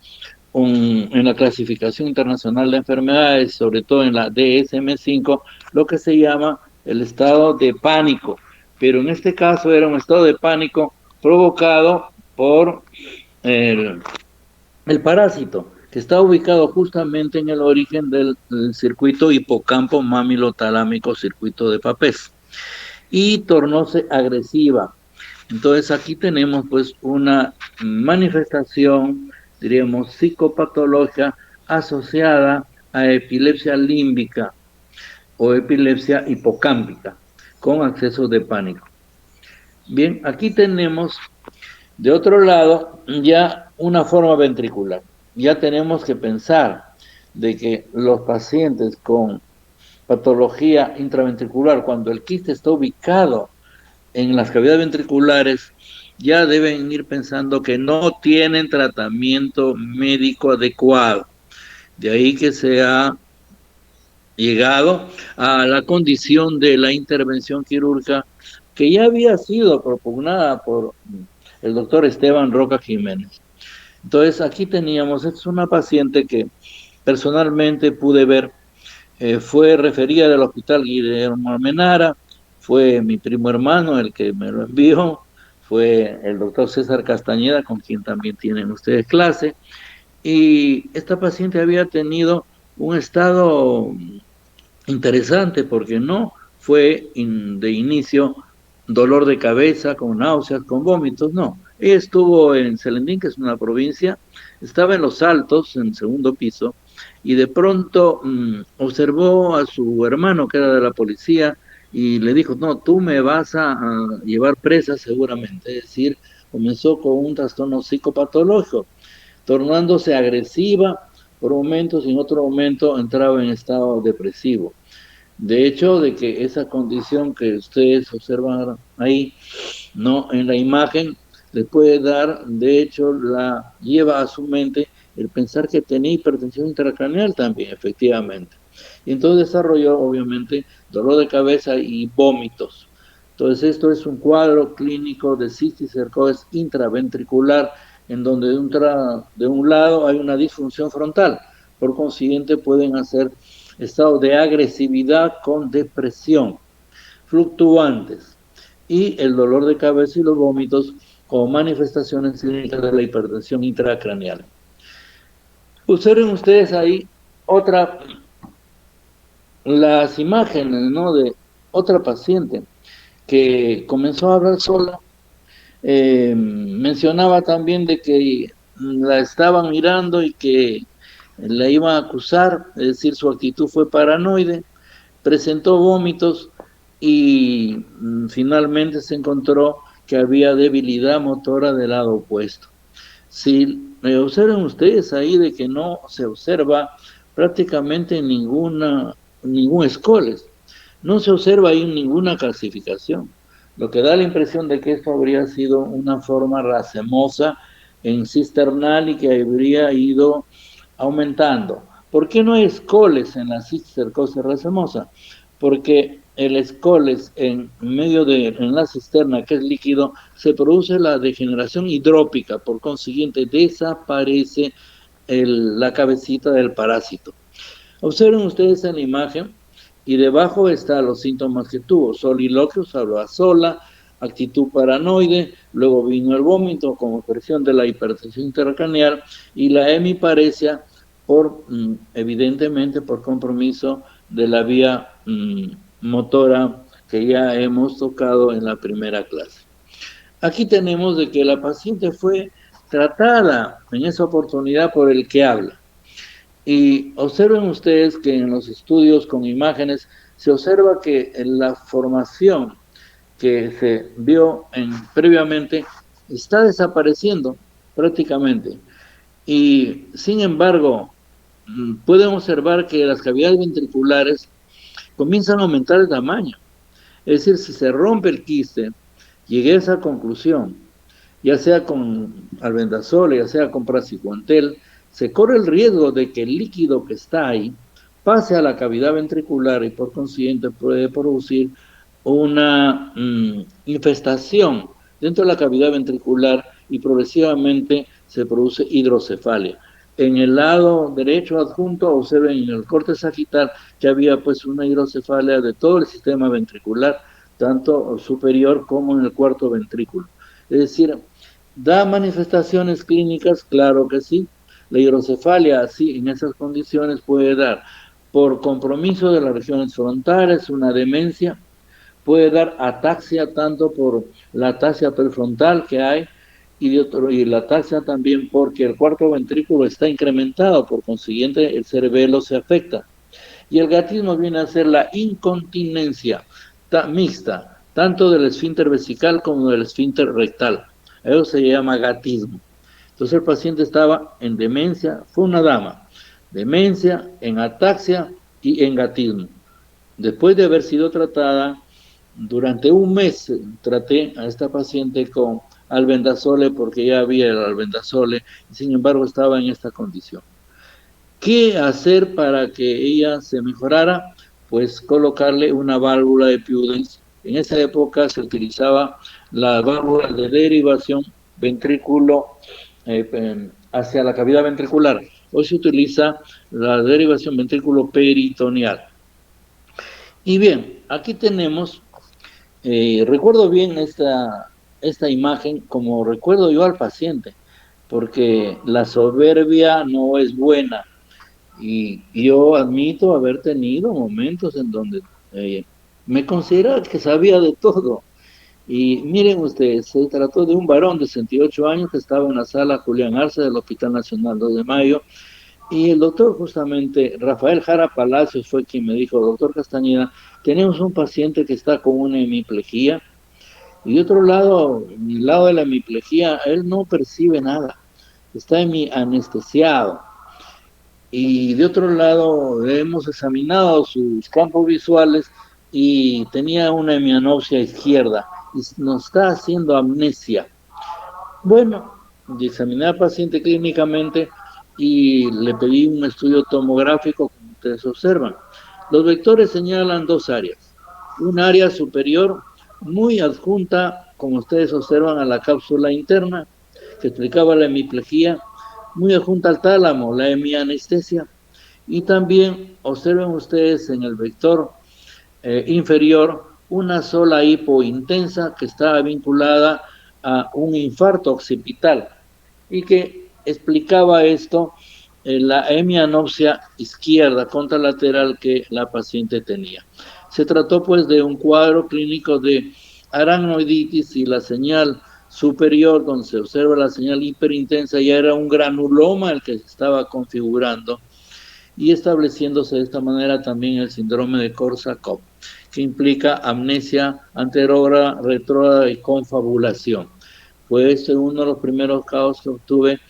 en la clasificación internacional de enfermedades, sobre todo en la DSM-5, lo que se llama el estado de pánico. Pero en este caso era un estado de pánico provocado por el, el parásito, que está ubicado justamente en el origen del circuito hipocampo mamilotalámico, circuito de Papez, y tornóse agresiva. Entonces aquí tenemos pues una manifestación, diríamos, psicopatológica asociada a epilepsia límbica o epilepsia hipocámpica con acceso de pánico. Bien, aquí tenemos de otro lado ya una forma ventricular. Ya tenemos que pensar de que los pacientes con patología intraventricular, cuando el quiste está ubicado en las cavidades ventriculares, ya deben ir pensando que no tienen tratamiento médico adecuado. De ahí que se ha llegado a la condición de la intervención quirúrgica que ya había sido propugnada por el doctor Esteban Roca Jiménez. Entonces aquí teníamos, es una paciente que personalmente pude ver, fue referida del Hospital Guillermo Almenara, fue mi primo hermano el que me lo envió, fue el doctor César Castañeda, con quien también tienen ustedes clase, y esta paciente había tenido un estado interesante porque no fue de inicio dolor de cabeza, con náuseas, con vómitos, no. Ella estuvo en Celendín, que es una provincia, estaba en Los Altos, en el segundo piso, y de pronto observó a su hermano, que era de la policía, y le dijo, no, tú me vas a llevar presa seguramente. Es decir, comenzó con un trastorno psicopatológico, tornándose agresiva por momentos y en otro momento entraba en estado depresivo. De hecho, de que esa condición que ustedes observan ahí, no en la imagen, le puede dar, de hecho, la lleva a su mente el pensar que tenía hipertensión intracraneal también, efectivamente. Y entonces desarrolló, obviamente, dolor de cabeza y vómitos. Entonces, esto es un cuadro clínico de cisticercosis intraventricular, en donde de un lado hay una disfunción frontal. Por consiguiente, pueden hacer estado de agresividad con depresión, fluctuantes, y el dolor de cabeza y los vómitos como manifestaciones clínicas de la hipertensión intracraneal. Observen ustedes ahí las imágenes, ¿no?, de otra paciente que comenzó a hablar sola, Mencionaba también de que la estaban mirando y que la iban a acusar, es decir, su actitud fue paranoide, presentó vómitos y finalmente se encontró que había debilidad motora del lado opuesto. Si observen ustedes ahí de que no se observa prácticamente ningún escoles, no se observa ahí ninguna calcificación, lo que da la impresión de que esto habría sido una forma racemosa en cisternal y que habría ido aumentando. ¿Por qué no hay escoles en la cistercosis racemosa? Porque el escoles en medio en la cisterna, que es líquido, se produce la degeneración hidrópica, por consiguiente desaparece la cabecita del parásito. Observen ustedes en la imagen y debajo están los síntomas que tuvo: soliloquio, hablaba sola, actitud paranoide, luego vino el vómito como expresión de la hipertensión intracraneal y la hemiparesia evidentemente por compromiso de la vía motora que ya hemos tocado en la primera clase. Aquí tenemos de que la paciente fue tratada en esa oportunidad por el que habla. Y observen ustedes que en los estudios con imágenes se observa que en la formación que se vio previamente está desapareciendo prácticamente. Y sin embargo, pueden observar que las cavidades ventriculares comienzan a aumentar de tamaño. Es decir, si se rompe el quiste, llegué a esa conclusión, ya sea con albendazole, ya sea con praziquantel, se corre el riesgo de que el líquido que está ahí pase a la cavidad ventricular y por consiguiente puede producir una infestación dentro de la cavidad ventricular y progresivamente se produce hidrocefalia. En el lado derecho adjunto observen en el corte sagital que había pues una hidrocefalia de todo el sistema ventricular, tanto superior como en el cuarto ventrículo. Es decir, ¿da manifestaciones clínicas? Claro que sí. La hidrocefalia, así, en esas condiciones, puede dar por compromiso de las regiones frontales, una demencia, puede dar ataxia tanto por la ataxia prefrontal que hay y la ataxia también porque el cuarto ventrículo está incrementado, por consiguiente el cerebelo se afecta. Y el gatismo viene a ser la incontinencia mixta, tanto del esfínter vesical como del esfínter rectal. Eso se llama gatismo. Entonces el paciente estaba en demencia, fue una dama, demencia, en ataxia y en gatismo. Después de haber sido tratada, durante un mes traté a esta paciente con albendazole porque ya había el albendazole y sin embargo estaba en esta condición. ¿Qué hacer para que ella se mejorara? Pues colocarle una válvula de Pudens. En esa época se utilizaba la válvula de derivación ventrículo hacia la cavidad ventricular. Hoy se utiliza la derivación ventrículo peritoneal. Y bien, aquí tenemos, recuerdo bien esta imagen como recuerdo yo al paciente, porque la soberbia no es buena. Y yo admito haber tenido momentos en donde me consideraba que sabía de todo. Y miren ustedes, se trató de un varón de 68 años que estaba en la sala Julián Arce del Hospital Nacional 2 de Mayo. Y el doctor justamente, Rafael Jara Palacios, fue quien me dijo: doctor Castañeda, tenemos un paciente que está con una hemiplegia. Y de otro lado, en el lado de la hemiplegia, él no percibe nada. Está anestesiado. Y de otro lado, hemos examinado sus campos visuales y tenía una hemianopsia izquierda y nos está haciendo amnesia. Bueno, examiné al paciente clínicamente y le pedí un estudio tomográfico, como ustedes observan. Los vectores señalan dos áreas. Un área superior muy adjunta, como ustedes observan, a la cápsula interna, que explicaba la hemiplegia, muy adjunta al tálamo, la hemianestesia. Y también observen ustedes en el vector inferior una sola hipo intensa que estaba vinculada a un infarto occipital y que explicaba esto la hemianopsia izquierda contralateral que la paciente tenía. Se trató pues de un cuadro clínico de aracnoiditis y la señal superior, donde se observa la señal hiperintensa, ya era un granuloma el que se estaba configurando y estableciéndose de esta manera también el síndrome de Korsakoff, que implica amnesia anterógrada, retrógrada y confabulación. Fue este uno de los primeros casos que obtuve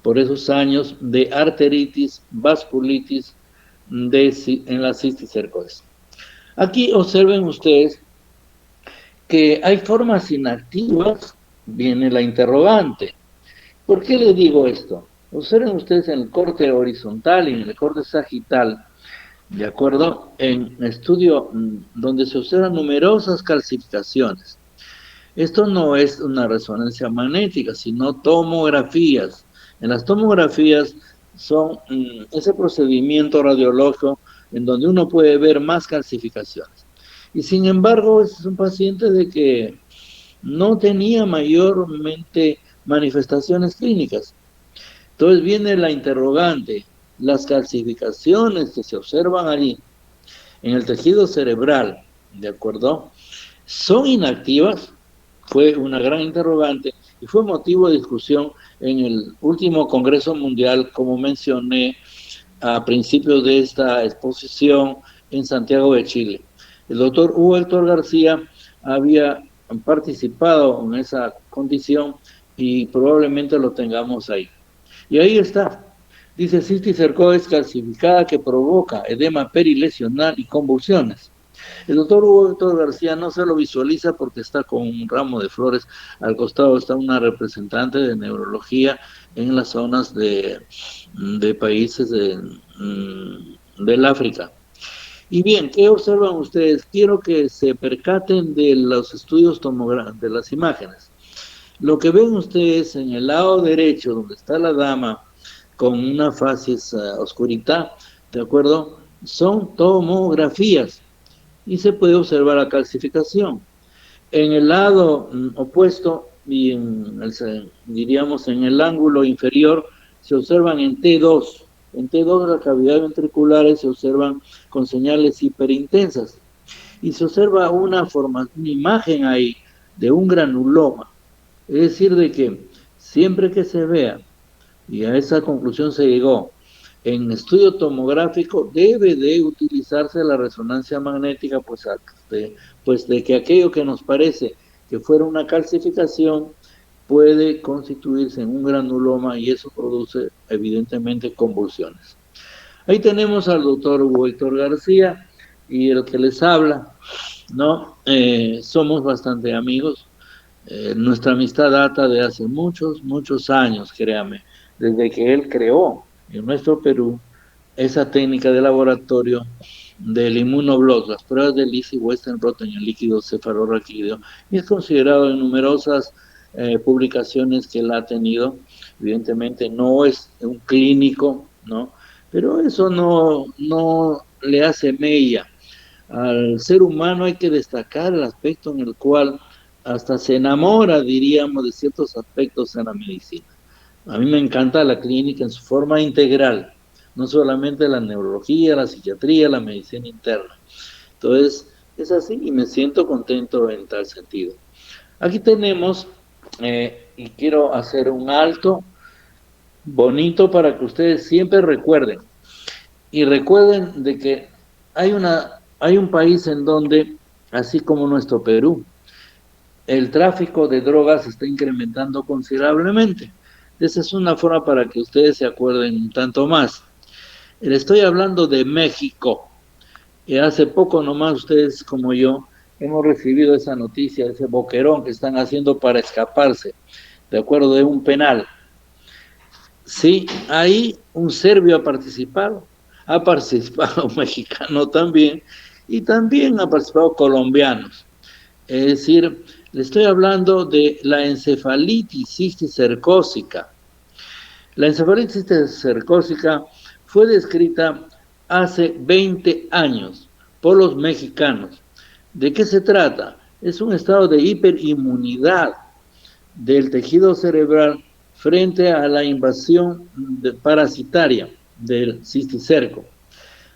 por esos años de arteritis, vasculitis en la cisticercosis. Aquí observen ustedes que hay formas inactivas, viene la interrogante. ¿Por qué les digo esto? Observen ustedes en el corte horizontal y en el corte sagital, ¿de acuerdo? En estudio donde se observan numerosas calcificaciones. Esto no es una resonancia magnética, sino tomografías. En las tomografías son ese procedimiento radiológico en donde uno puede ver más calcificaciones. Y sin embargo, este es un paciente de que no tenía mayormente manifestaciones clínicas. Entonces viene la interrogante, las calcificaciones que se observan allí en el tejido cerebral, ¿de acuerdo? ¿Son inactivas? Fue una gran interrogante y fue motivo de discusión en el último Congreso Mundial, como mencioné a principios de esta exposición en Santiago de Chile. El doctor Hugo Héctor García había participado en esa condición y probablemente lo tengamos ahí. Y ahí está. Dice cisticercosis calcificada que provoca edema perilesional y convulsiones. El doctor Hugo Héctor García no se lo visualiza porque está con un ramo de flores. Al costado está una representante de neurología en las zonas de países del África. Y bien, ¿qué observan ustedes? Quiero que se percaten de los estudios tomográficos, de las imágenes. Lo que ven ustedes en el lado derecho, donde está la dama con una facies oscurita, ¿de acuerdo? Son tomografías y se puede observar la calcificación. En el lado opuesto, y diríamos en el ángulo inferior, se observan en T2. En T2 las cavidades ventriculares se observan con señales hiperintensas. Y se observa una imagen ahí de un granuloma. Es decir, de que siempre que se vea, y a esa conclusión se llegó, en estudio tomográfico debe de utilizarse la resonancia magnética, pues de que aquello que nos parece que fuera una calcificación puede constituirse en un granuloma y eso produce evidentemente convulsiones. Ahí tenemos al doctor Hugo Héctor García y el que les habla, ¿no? Somos bastante amigos. Nuestra amistad data de hace muchos años, créame, desde que él creó en nuestro Perú esa técnica de laboratorio del inmunoblot, las pruebas de Lise y Western blot en el líquido cefalorraquídeo, y es considerado en numerosas publicaciones que él ha tenido. Evidentemente no es un clínico, ¿no? Pero eso no le hace mella. Al ser humano hay que destacar el aspecto en el cual hasta se enamora, diríamos, de ciertos aspectos en la medicina. A mí me encanta la clínica en su forma integral, no solamente la neurología, la psiquiatría, la medicina interna. Entonces, es así y me siento contento en tal sentido. Aquí tenemos, y quiero hacer un alto bonito para que ustedes siempre recuerden, y recuerden de que hay un país en donde, así como nuestro Perú, el tráfico de drogas está incrementando considerablemente. Esa es una forma para que ustedes se acuerden un tanto más. Le estoy hablando de México. Y hace poco nomás ustedes como yo hemos recibido esa noticia, ese boquerón que están haciendo para escaparse, de acuerdo de un penal. Sí, ahí un serbio ha participado un mexicano también, y también ha participado colombianos. Es decir, le estoy hablando de la encefalitis cisticercósica. La encefalitis cisticercósica fue descrita hace 20 años por los mexicanos. ¿De qué se trata? Es un estado de hiperinmunidad del tejido cerebral frente a la invasión parasitaria del cisticerco.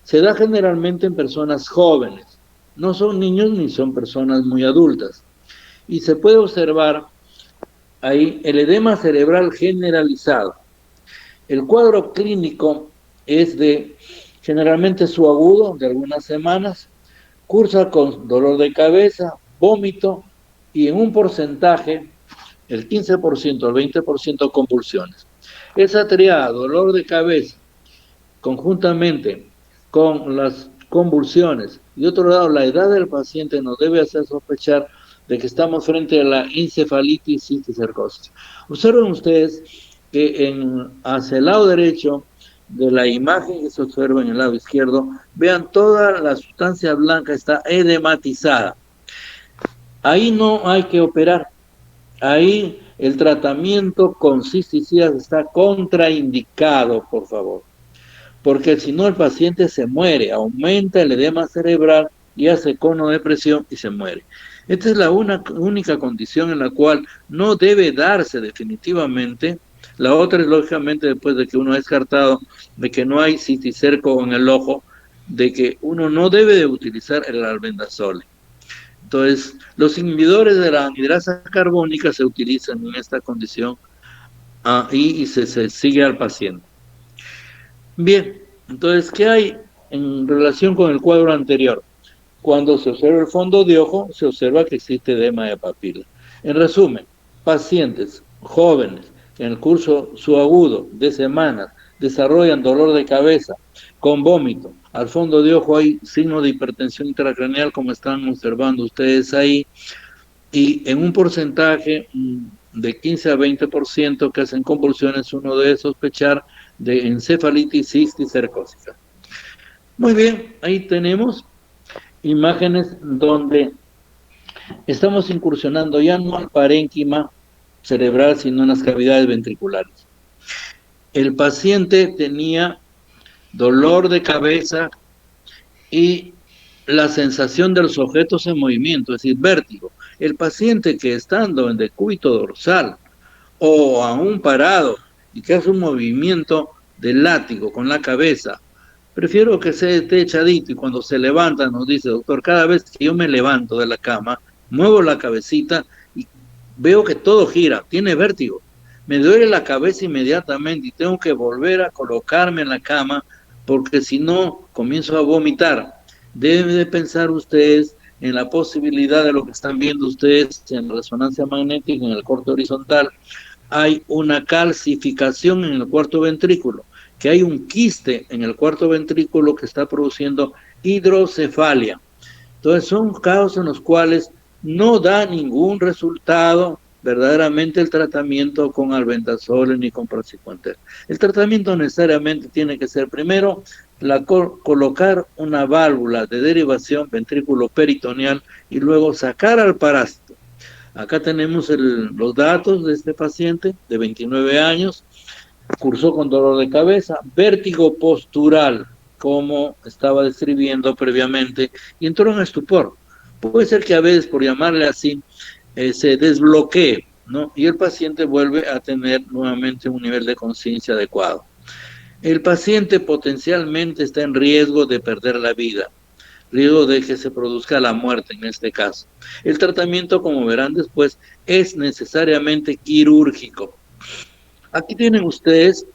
Se da generalmente en personas jóvenes, no son niños ni son personas muy adultas. Y se puede observar Ahí el edema cerebral generalizado. El cuadro clínico es de generalmente subagudo, de algunas semanas, cursa con dolor de cabeza, vómito y en un porcentaje, el 15%, el 20% convulsiones. Esa triada, dolor de cabeza, conjuntamente con las convulsiones y otro lado, la edad del paciente nos debe hacer sospechar de que estamos frente a la encefalitis cisticercosis. Observen ustedes que hacia el lado derecho de la imagen que se observa en el lado izquierdo, vean toda la sustancia blanca está edematizada. Ahí no hay que operar. Ahí el tratamiento con cisticidas está contraindicado, por favor, porque si no el paciente se muere, aumenta el edema cerebral y hace cono de presión y se muere. Esta es la única condición en la cual no debe darse definitivamente. La otra es lógicamente después de que uno ha descartado de que no hay cisticerco en el ojo, de que uno no debe de utilizar el albendazole. Entonces, los inhibidores de la anhidrasa carbónica se utilizan en esta condición y se sigue al paciente. Bien, entonces, ¿qué hay en relación con el cuadro anterior? Cuando se observa el fondo de ojo, se observa que existe edema de papila. En resumen, pacientes jóvenes que en el curso subagudo de semanas desarrollan dolor de cabeza con vómito, al fondo de ojo hay signos de hipertensión intracraneal, como están observando ustedes ahí, y en un porcentaje de 15 a 20% que hacen convulsiones, uno debe sospechar de encefalitis cisticercósica. Muy bien, ahí tenemos imágenes donde estamos incursionando ya no al parénquima cerebral, sino en las cavidades ventriculares. El paciente tenía dolor de cabeza y la sensación de los objetos en movimiento, es decir, vértigo. El paciente que estando en decúbito dorsal o aún parado y que hace un movimiento de látigo con la cabeza, prefiero que se esté echadito y cuando se levanta nos dice, doctor, cada vez que yo me levanto de la cama, muevo la cabecita y veo que todo gira, tiene vértigo. Me duele la cabeza inmediatamente y tengo que volver a colocarme en la cama porque si no comienzo a vomitar. Deben de pensar ustedes en la posibilidad de lo que están viendo ustedes en resonancia magnética en el corte horizontal. Hay una calcificación en el cuarto ventrículo, que hay un quiste en el cuarto ventrículo que está produciendo hidrocefalia. Entonces son casos en los cuales no da ningún resultado verdaderamente el tratamiento con albendazole ni con praziquantel. El tratamiento necesariamente tiene que ser primero colocar una válvula de derivación ventrículo peritoneal y luego sacar al parásito. Acá tenemos los datos de este paciente de 29 años, cursó con dolor de cabeza, vértigo postural, como estaba describiendo previamente, y entró en estupor. Puede ser que a veces, por llamarle así, se desbloquee, ¿no? Y el paciente vuelve a tener nuevamente un nivel de conciencia adecuado. El paciente potencialmente está en riesgo de perder la vida, riesgo de que se produzca la muerte en este caso. El tratamiento, como verán después, es necesariamente quirúrgico. Aquí tienen ustedes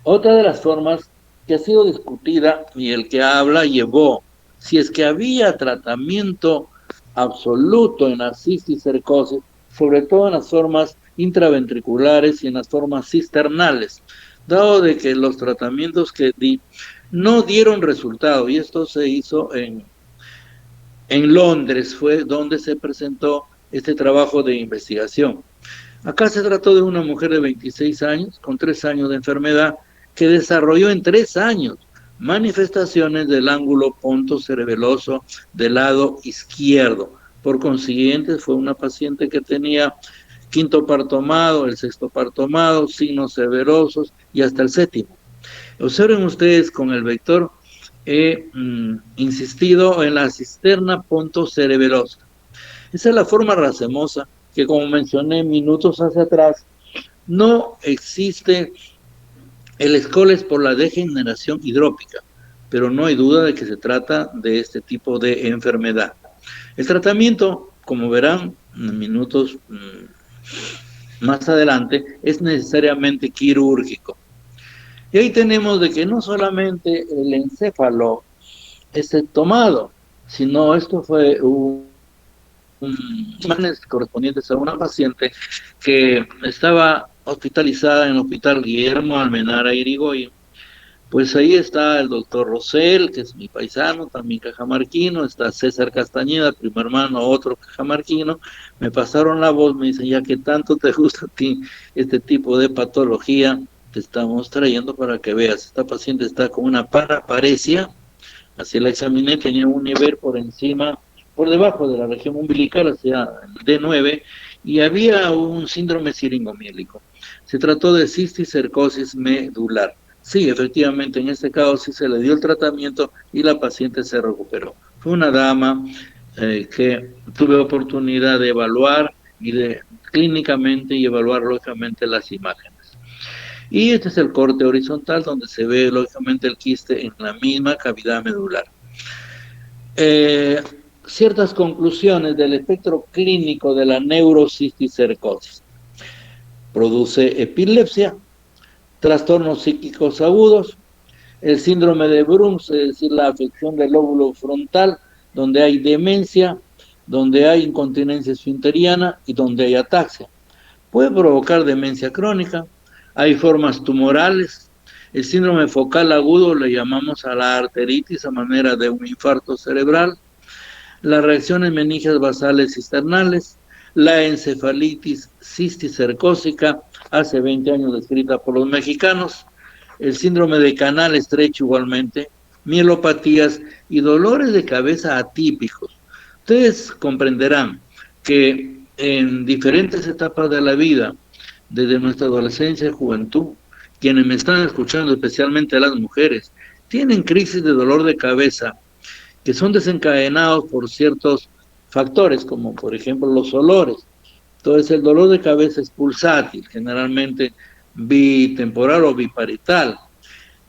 otra de las formas que ha sido discutida y el que habla llevó, si es que había tratamiento absoluto en la cisticercosis, sobre todo en las formas intraventriculares y en las formas cisternales, dado de que los tratamientos que di no dieron resultado, y esto se hizo en Londres, fue donde se presentó este trabajo de investigación. Acá se trató de una mujer de 26 años, con 3 años de enfermedad, que desarrolló en 3 años manifestaciones del ángulo pontocerebeloso del lado izquierdo. Por consiguiente, fue una paciente que tenía quinto partomado, el sexto partomado, signos severosos y hasta el séptimo. Observen ustedes con el vector he insistido en la cisterna pontocerebelosa. Esa es la forma racemosa que, como mencioné minutos hacia atrás, no existe el escoles por la degeneración hidrópica, pero no hay duda de que se trata de este tipo de enfermedad. El tratamiento, como verán en minutos más adelante, es necesariamente quirúrgico. Y ahí tenemos de que no solamente el encéfalo es tomado, sino esto fue imágenes correspondientes a una paciente que estaba hospitalizada en el Hospital Guillermo Almenara Irigoyen. Pues ahí está el doctor Rosell, que es mi paisano, también cajamarquino, está César Castañeda, primo hermano, otro cajamarquino. Me pasaron la voz, me dicen, ya que tanto te gusta a ti este tipo de patología, te estamos trayendo para que veas. Esta paciente está con una paraparesia, así la examiné, tenía un nivel por encima, por debajo de la región umbilical, o sea, D9, y había un síndrome siringomiélico. Se trató de cisticercosis medular. Sí, efectivamente, en este caso sí se le dio el tratamiento y la paciente se recuperó. Fue una dama que tuve oportunidad de evaluar y de clínicamente y evaluar lógicamente las imágenes. Y este es el corte horizontal donde se ve lógicamente el quiste en la misma cavidad medular. Ciertas conclusiones del espectro clínico de la neurocisticercosis. Produce epilepsia, trastornos psíquicos agudos, el síndrome de Bruns, es decir, la afección del lóbulo frontal, donde hay demencia, donde hay incontinencia esfinteriana y donde hay ataxia. Puede provocar demencia crónica, hay formas tumorales, el síndrome focal agudo le llamamos a la arteritis a manera de un infarto cerebral, las reacciones meningias basales cisternales, la encefalitis cisticercósica, hace 20 años descrita por los mexicanos, el síndrome de canal estrecho igualmente, mielopatías y dolores de cabeza atípicos. Ustedes comprenderán que en diferentes etapas de la vida, desde nuestra adolescencia y juventud, quienes me están escuchando, especialmente las mujeres, tienen crisis de dolor de cabeza que son desencadenados por ciertos factores, como por ejemplo los olores. Entonces el dolor de cabeza es pulsátil, generalmente bitemporal o biparital,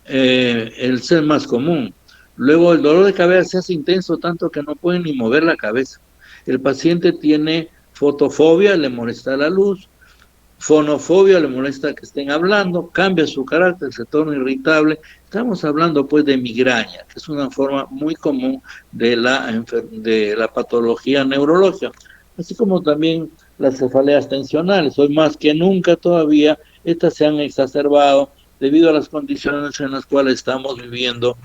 el ser más común. Luego el dolor de cabeza se hace intenso tanto que no puede ni mover la cabeza. El paciente tiene fotofobia, le molesta la luz, fonofobia, le molesta que estén hablando, cambia su carácter, se torna irritable. Estamos hablando pues de migraña, que es una forma muy común de la patología neurológica, así como también las cefaleas tensionales. Hoy más que nunca todavía estas se han exacerbado debido a las condiciones en las cuales estamos viviendo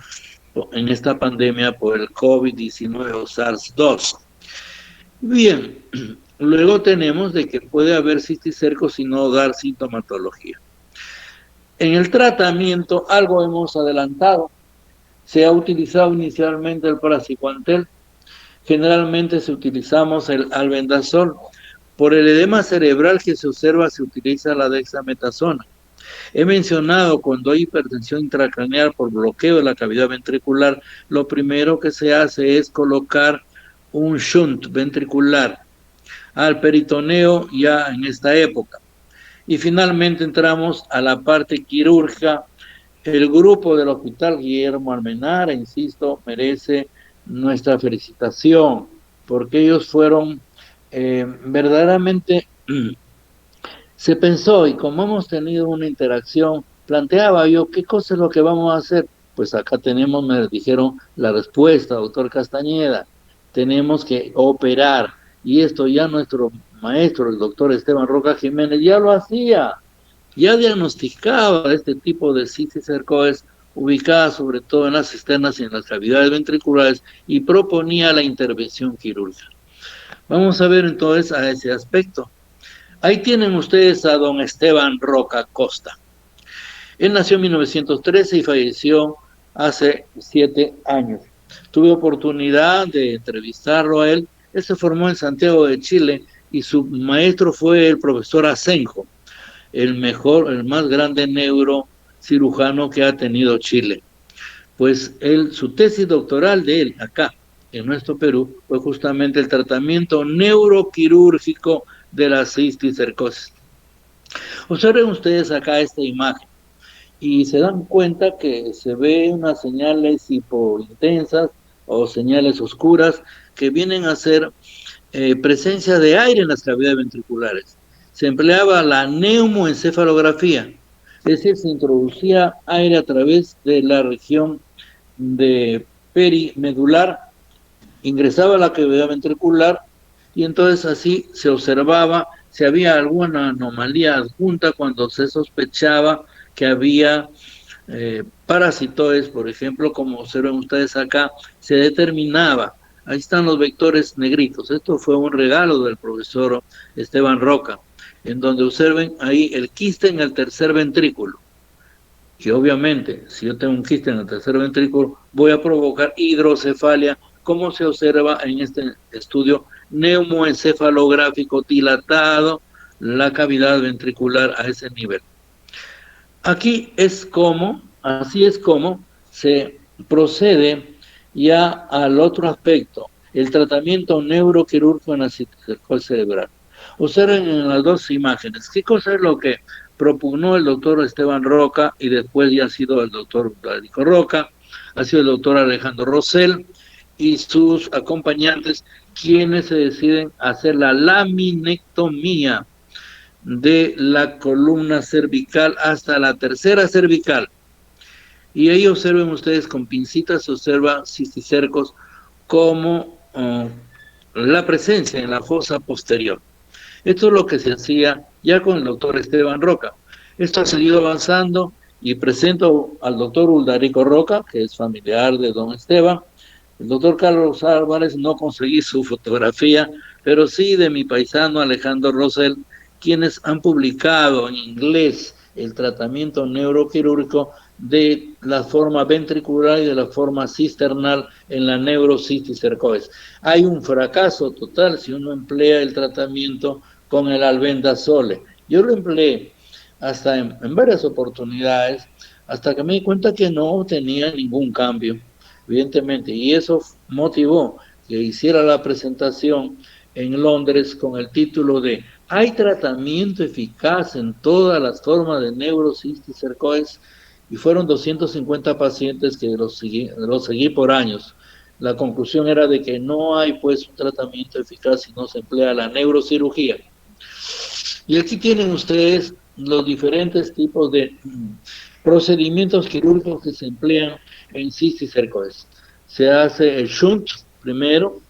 en esta pandemia por el COVID-19 o SARS-2. Bien, luego tenemos de que puede haber cisticercos y no dar sintomatología. En el tratamiento algo hemos adelantado. Se ha utilizado inicialmente el praziquantel. Generalmente se utilizamos el albendazol. Por el edema cerebral que se observa se utiliza la dexametasona. He mencionado cuando hay hipertensión intracraneal por bloqueo de la cavidad ventricular, lo primero que se hace es colocar un shunt ventricular al peritoneo ya en esta época. Y finalmente entramos a la parte quirúrgica. El grupo del Hospital Guillermo Almenara, insisto, merece nuestra felicitación, porque ellos fueron verdaderamente, se pensó, y como hemos tenido una interacción, planteaba yo, ¿qué cosa es lo que vamos a hacer? Pues acá tenemos, me dijeron, la respuesta, doctor Castañeda, tenemos que operar, y esto ya nuestro maestro, el doctor Esteban Roca Jiménez, ya lo hacía, ya diagnosticaba este tipo de cisticercosis ubicada sobre todo en las cisternas y en las cavidades ventriculares y proponía la intervención quirúrgica. Vamos a ver entonces a ese aspecto. Ahí tienen ustedes a don Esteban Roca Costa. Él nació en 1913 y falleció hace 7 años. Tuve oportunidad de entrevistarlo a él. Él se formó en Santiago de Chile y su maestro fue el profesor Asenjo, el más grande neurocirujano que ha tenido Chile. Pues su tesis doctoral de él acá, en nuestro Perú, fue justamente el tratamiento neuroquirúrgico de la cisticercosis. Observen ustedes acá esta imagen y se dan cuenta que se ve unas señales hipointensas o señales oscuras que vienen a ser presencia de aire en las cavidades ventriculares. se empleaba la neumoencefalografía, es decir, se introducía aire a través de la región de perimedular, ingresaba a la cavidad ventricular y entonces así se observaba si había alguna anomalía adjunta cuando se sospechaba que había parasitoides, por ejemplo, como observan ustedes acá, se determinaba. Ahí están los vectores negritos. Esto fue un regalo del profesor Esteban Roca, en donde observen ahí el quiste en el tercer ventrículo. Que obviamente, si yo tengo un quiste en el tercer ventrículo, voy a provocar hidrocefalia, como se observa en este estudio neumoencefalográfico dilatado, la cavidad ventricular a ese nivel. Aquí es como, así es como se procede ya al otro aspecto, el tratamiento neuroquirúrgico en la cisticercosis cerebral. Observen en las dos imágenes, ¿qué cosa es lo que propugnó el doctor Esteban Roca y después ya ha sido el doctor Vladico Roca, ha sido el doctor Alejandro Rosell y sus acompañantes, quienes se deciden hacer la laminectomía de la columna cervical hasta la tercera cervical. Y ahí observen ustedes con pincitas, se observa cisticercos como la presencia en la fosa posterior. Esto es lo que se hacía ya con el doctor Esteban Roca. Esto ha seguido avanzando y presento al doctor Uldarico Roca, que es familiar de don Esteban. El doctor Carlos Álvarez, no conseguí su fotografía, pero sí de mi paisano Alejandro Rosell, quienes han publicado en inglés el tratamiento neuroquirúrgico de la forma ventricular y de la forma cisternal en la neurocisticercosis. Hay un fracaso total si uno emplea el tratamiento con el albendazole. Yo lo empleé hasta en varias oportunidades, hasta que me di cuenta que no tenía ningún cambio, evidentemente, y eso motivó que hiciera la presentación en Londres con el título de ¿hay tratamiento eficaz en todas las formas de neurocisticercosis? Y fueron 250 pacientes que los seguí por años. La conclusión era de que no hay pues un tratamiento eficaz si no se emplea la neurocirugía. Y aquí tienen ustedes los diferentes tipos de procedimientos quirúrgicos que se emplean en cisticercosis. Se hace el shunt primero,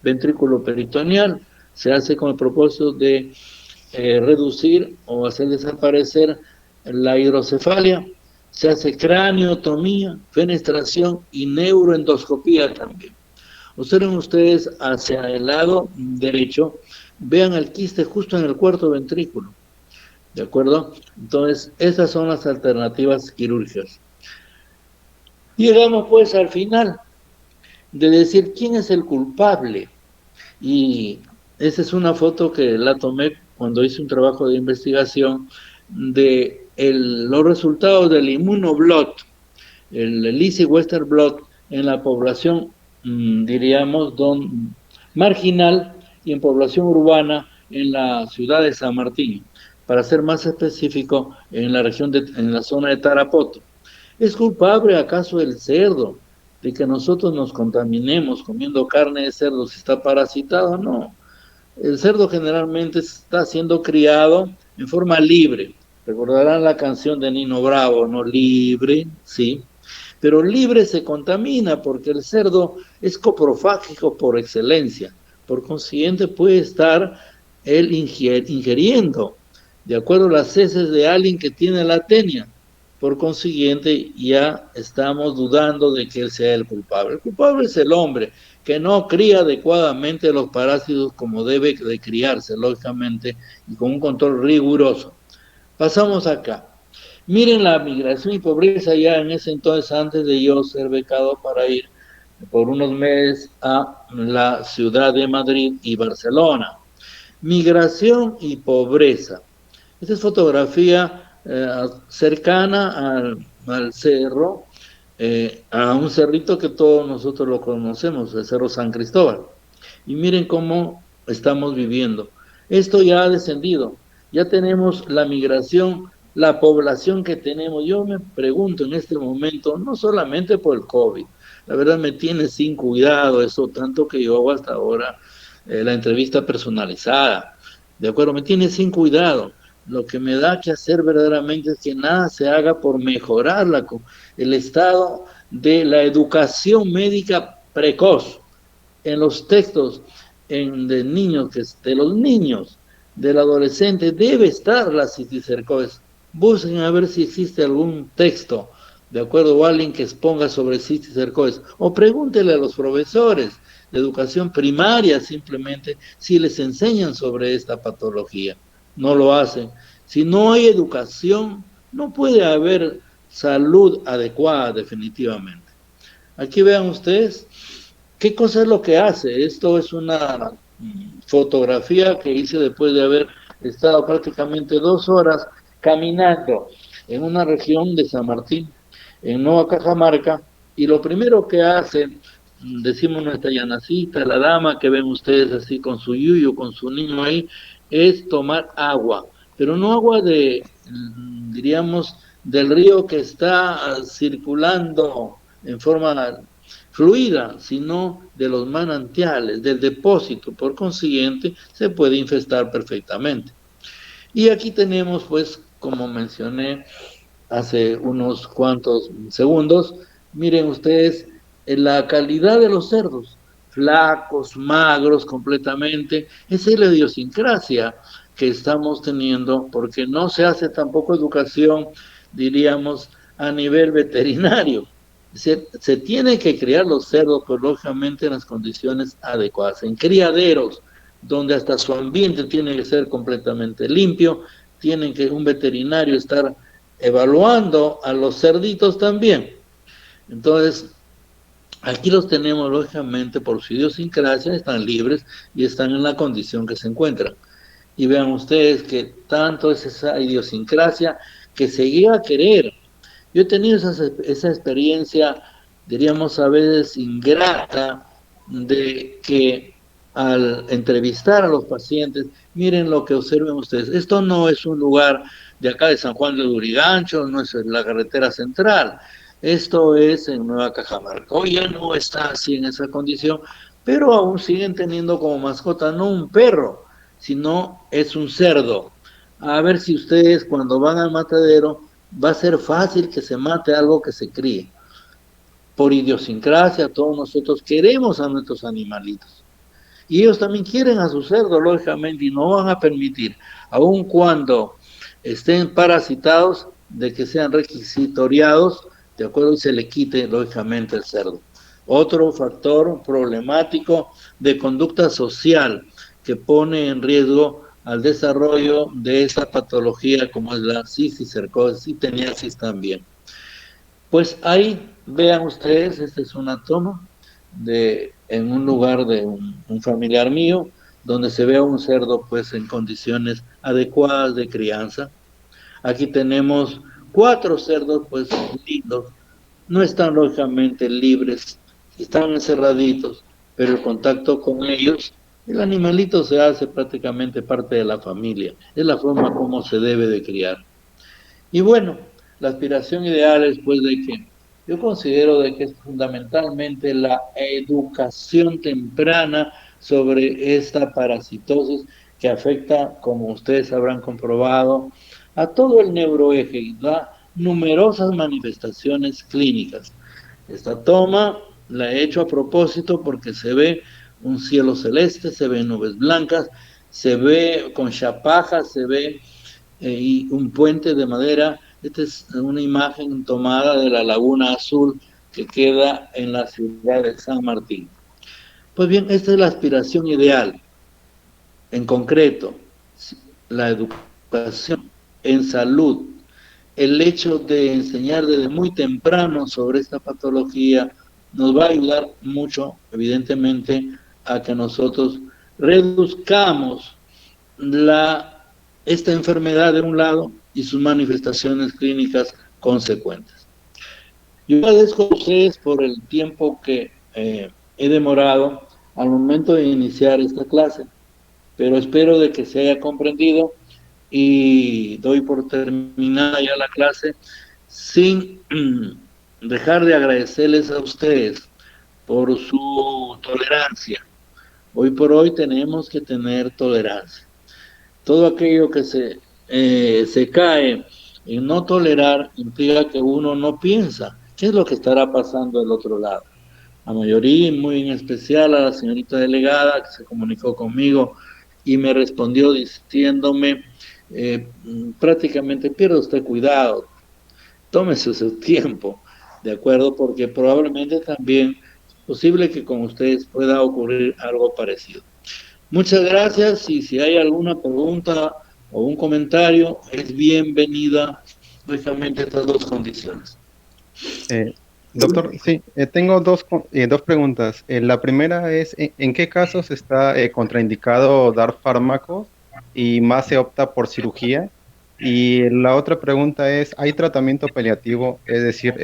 ventrículo peritoneal, se hace con el propósito de reducir o hacer desaparecer la hidrocefalia, se hace craniotomía, fenestración y neuroendoscopía también. Observen ustedes hacia el lado derecho, vean el quiste justo en el cuarto ventrículo, ¿de acuerdo? Entonces, esas son las alternativas quirúrgicas. Llegamos pues al final de decir quién es el culpable. Y esa es una foto que la tomé cuando hice un trabajo de investigación de los resultados del Immunoblot, el Easy Western Blot en la población, diríamos, marginal y en población urbana en la ciudad de San Martín, para ser más específico, en la región en la zona de Tarapoto. ¿Es culpable acaso el cerdo de que nosotros nos contaminemos comiendo carne de cerdo si está parasitado? No. El cerdo generalmente está siendo criado en forma libre. Recordarán la canción de Nino Bravo, ¿no? Libre, sí. Pero libre se contamina porque el cerdo es coprofágico por excelencia. Por consiguiente puede estar él ingiriendo, de acuerdo a las heces de alguien que tiene la tenia. Por consiguiente, ya estamos dudando de que él sea el culpable. El culpable es el hombre, que no cría adecuadamente los parásitos como debe de criarse, lógicamente, y con un control riguroso. Pasamos acá. Miren la migración y pobreza ya en ese entonces, antes de yo ser becado para ir por unos meses a la ciudad de Madrid y Barcelona. Migración y pobreza. Esta es fotografía cercana al cerro, a un cerrito que todos nosotros lo conocemos, el Cerro San Cristóbal. Y miren cómo estamos viviendo. Esto ya ha descendido, ya tenemos la migración, la población que tenemos. Yo me pregunto en este momento, no solamente por el COVID, la verdad me tiene sin cuidado eso, tanto que yo hago hasta ahora la entrevista personalizada. ¿de acuerdo? Me tiene sin cuidado. Lo que me da que hacer verdaderamente es que nada se haga por mejorar el estado de la educación médica precoz en los textos de niños, de los niños, del adolescente, debe estar la cisticercosis. Busquen a ver si existe algún texto, de acuerdo, o alguien que exponga sobre cisticercosis, o pregúntele a los profesores de educación primaria simplemente si les enseñan sobre esta patología. No lo hacen. Si no hay educación, no puede haber salud adecuada definitivamente. Aquí vean ustedes qué cosa es lo que hace. Esto es una fotografía que hice después de haber estado prácticamente 2 horas caminando en una región de San Martín, en Nueva Cajamarca, y lo primero que hace, decimos nuestra llanacita, la dama que ven ustedes así con su yuyo, con su niño ahí, es tomar agua, pero no agua de, diríamos, del río que está circulando en forma fluida, sino de los manantiales, del depósito. Por consiguiente, se puede infestar perfectamente. Y aquí tenemos, pues, como mencioné hace unos cuantos segundos, miren ustedes la calidad de los cerdos, flacos, magros completamente. Esa es la idiosincrasia que estamos teniendo, porque no se hace tampoco educación, diríamos, a nivel veterinario. Se tiene que criar los cerdos, pues, lógicamente en las condiciones adecuadas, en criaderos, donde hasta su ambiente tiene que ser completamente limpio, tienen que un veterinario estar evaluando a los cerditos también. Entonces, aquí los tenemos, lógicamente, por su idiosincrasia, están libres y están en la condición que se encuentran. Y vean ustedes que tanto es esa idiosincrasia que se llega a querer. Yo he tenido esa experiencia, diríamos a veces ingrata, de que al entrevistar a los pacientes, miren lo que observen ustedes, esto no es un lugar de acá de San Juan de Lurigancho, no es la carretera central, esto es en Nueva Cajamarca. Hoy ya no está así en esa condición, pero aún siguen teniendo como mascota no un perro, sino es un cerdo. A ver si ustedes cuando van al matadero va a ser fácil que se mate algo que se críe. Por idiosincrasia, todos nosotros queremos a nuestros animalitos. Y ellos también quieren a su cerdo, lógicamente, y no van a permitir, aun cuando estén parasitados, de que sean requisitoriados, de acuerdo, y se le quite, lógicamente, el cerdo. Otro factor problemático de conducta social que pone en riesgo al desarrollo de esa patología como es la cisticercosis y teniasis también. Pues ahí vean ustedes, esta es una toma en un lugar de un familiar mío, donde se ve a un cerdo pues en condiciones adecuadas de crianza. Aquí tenemos 4 cerdos pues lindos, no están lógicamente libres, están encerraditos, pero el contacto con ellos, el animalito se hace prácticamente parte de la familia, es la forma como se debe de criar. Y bueno, la aspiración ideal es pues de que yo considero de que es fundamentalmente la educación temprana sobre esta parasitosis que afecta, como ustedes habrán comprobado, a todo el neuroeje y da numerosas manifestaciones clínicas. Esta toma la he hecho a propósito porque se ve un cielo celeste, se ven nubes blancas, se ve con chapajas, se ve y un puente de madera. Esta es una imagen tomada de la Laguna Azul que queda en la ciudad de San Martín. Pues bien, esta es la aspiración ideal. En concreto, la educación en salud, el hecho de enseñar desde muy temprano sobre esta patología nos va a ayudar mucho, evidentemente, a que nosotros reduzcamos esta enfermedad de un lado y sus manifestaciones clínicas consecuentes. Yo agradezco a ustedes por el tiempo que he demorado al momento de iniciar esta clase, pero espero de que se haya comprendido y doy por terminada ya la clase sin dejar de agradecerles a ustedes por su tolerancia. Hoy por hoy tenemos que tener tolerancia. Todo aquello que se cae en no tolerar implica que uno no piensa qué es lo que estará pasando del otro lado. A mayoría, muy en especial a la señorita delegada que se comunicó conmigo y me respondió diciéndome prácticamente pierda usted cuidado, tómese su tiempo, ¿de acuerdo? Porque probablemente también es posible que con ustedes pueda ocurrir algo parecido. Muchas gracias y si hay alguna pregunta o un comentario, es bienvenida, lógicamente, estas dos condiciones. Eh, Doctor, sí, tengo dos preguntas. La primera es, ¿en qué casos está contraindicado dar fármacos y más se opta por cirugía? Y la otra pregunta es, ¿hay tratamiento paliativo? Es decir,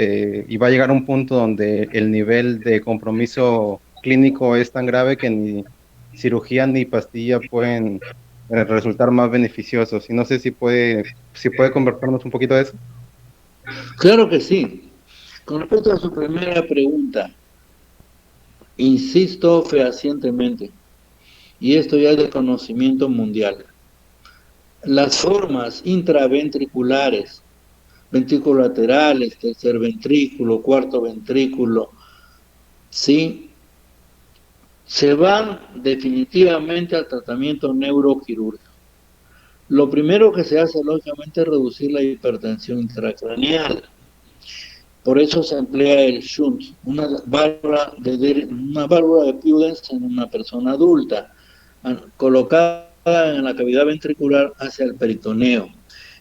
¿y va a llegar un punto donde el nivel de compromiso clínico es tan grave que ni cirugía ni pastilla pueden resultar más beneficiosos? Y no sé si puede conversarnos un poquito de eso. Claro que sí. Con respecto a su primera pregunta, insisto fehacientemente, y esto ya es de conocimiento mundial, las formas intraventriculares, ventrículos laterales, tercer ventrículo, cuarto ventrículo, sí, se van definitivamente al tratamiento neuroquirúrgico. Lo primero que se hace, lógicamente, es reducir la hipertensión intracraneal. Por eso se emplea el shunt, una válvula de Pudens en una persona adulta, colocada en la cavidad ventricular hacia el peritoneo.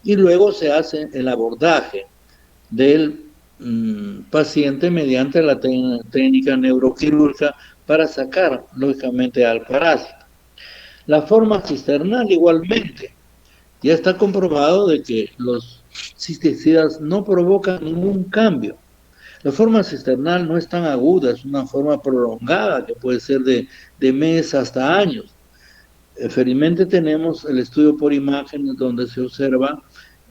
Y luego se hace el abordaje del paciente mediante la técnica neuroquirúrgica para sacar, lógicamente, al parásito. La forma cisternal igualmente. Ya está comprobado de que los cisticidas no provocan ningún cambio. La forma cisternal no es tan aguda, es una forma prolongada que puede ser de meses hasta años. Felizmente tenemos el estudio por imágenes donde se observa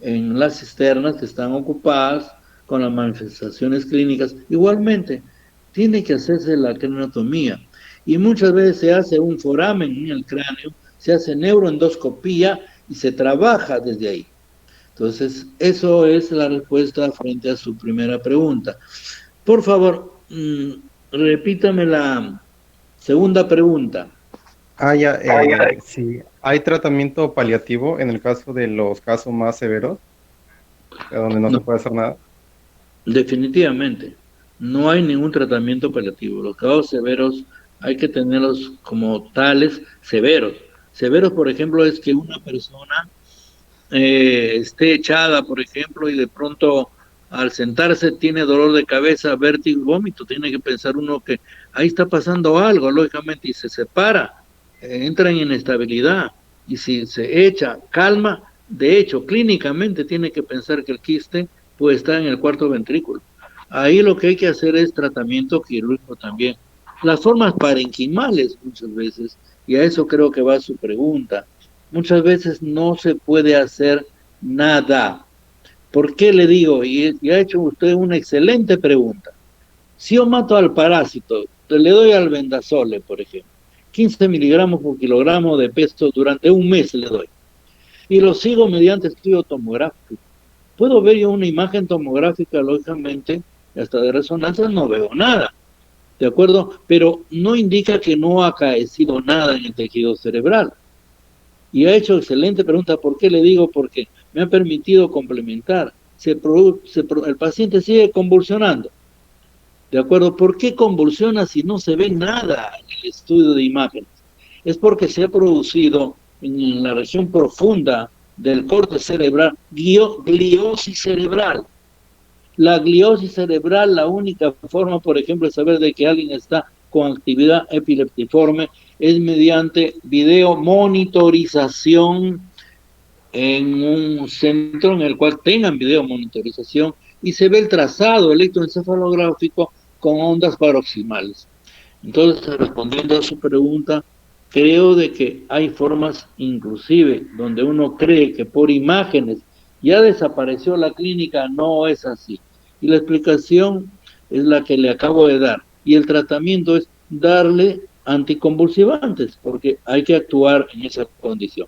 en las cisternas que están ocupadas con las manifestaciones clínicas. Igualmente, tiene que hacerse la craniostomía y muchas veces se hace un foramen en el cráneo, se hace neuroendoscopía y se trabaja desde ahí. Entonces, eso es la respuesta frente a su primera pregunta. Por favor, repítame la segunda pregunta. Ah, ya, sí. ¿Hay tratamiento paliativo en el caso de los casos más severos, donde no No, se puede hacer nada? definitivamente, no hay ningún tratamiento paliativo. Los casos severos hay que tenerlos como tales severos. Severos, por ejemplo, es que una persona esté echada, por ejemplo, y de pronto al sentarse tiene dolor de cabeza, vértigo, vómito. Tiene que pensar uno que ahí está pasando algo, lógicamente, y se separa, entra en inestabilidad. Y si se echa calma, de hecho, clínicamente tiene que pensar que el quiste puede estar en el cuarto ventrículo. Ahí lo que hay que hacer es tratamiento quirúrgico también. Las formas parenquimales muchas veces, y a eso creo que va su pregunta, muchas veces no se puede hacer nada. ¿Por qué le digo? Y ha hecho usted una excelente pregunta. Si yo mato al parásito, le doy al vendasole, por ejemplo, 15 miligramos por kilogramo de peso durante un mes le doy, y lo sigo mediante estudio tomográfico. Puedo ver yo una imagen tomográfica, lógicamente, hasta de resonancia no veo nada, ¿de acuerdo? Pero no indica que no ha acaecido nada en el tejido cerebral. Y ha hecho excelente pregunta, ¿por qué le digo? Porque me ha permitido complementar. El paciente sigue convulsionando. ¿De acuerdo? ¿Por qué convulsiona si no se ve nada en el estudio de imágenes? Es porque se ha producido en la región profunda del corte cerebral gliosis cerebral. La gliosis cerebral, la única forma, por ejemplo, de saber de que alguien está con actividad epileptiforme es mediante video monitorización en un centro en el cual tengan video monitorización y se ve el trazado electroencefalográfico con ondas paroximales. Entonces, respondiendo a su pregunta, creo de que hay formas inclusive donde uno cree que por imágenes ya desapareció la clínica, no es así. Y la explicación es la que le acabo de dar. Y el tratamiento es darle anticonvulsivantes, porque hay que actuar en esa condición.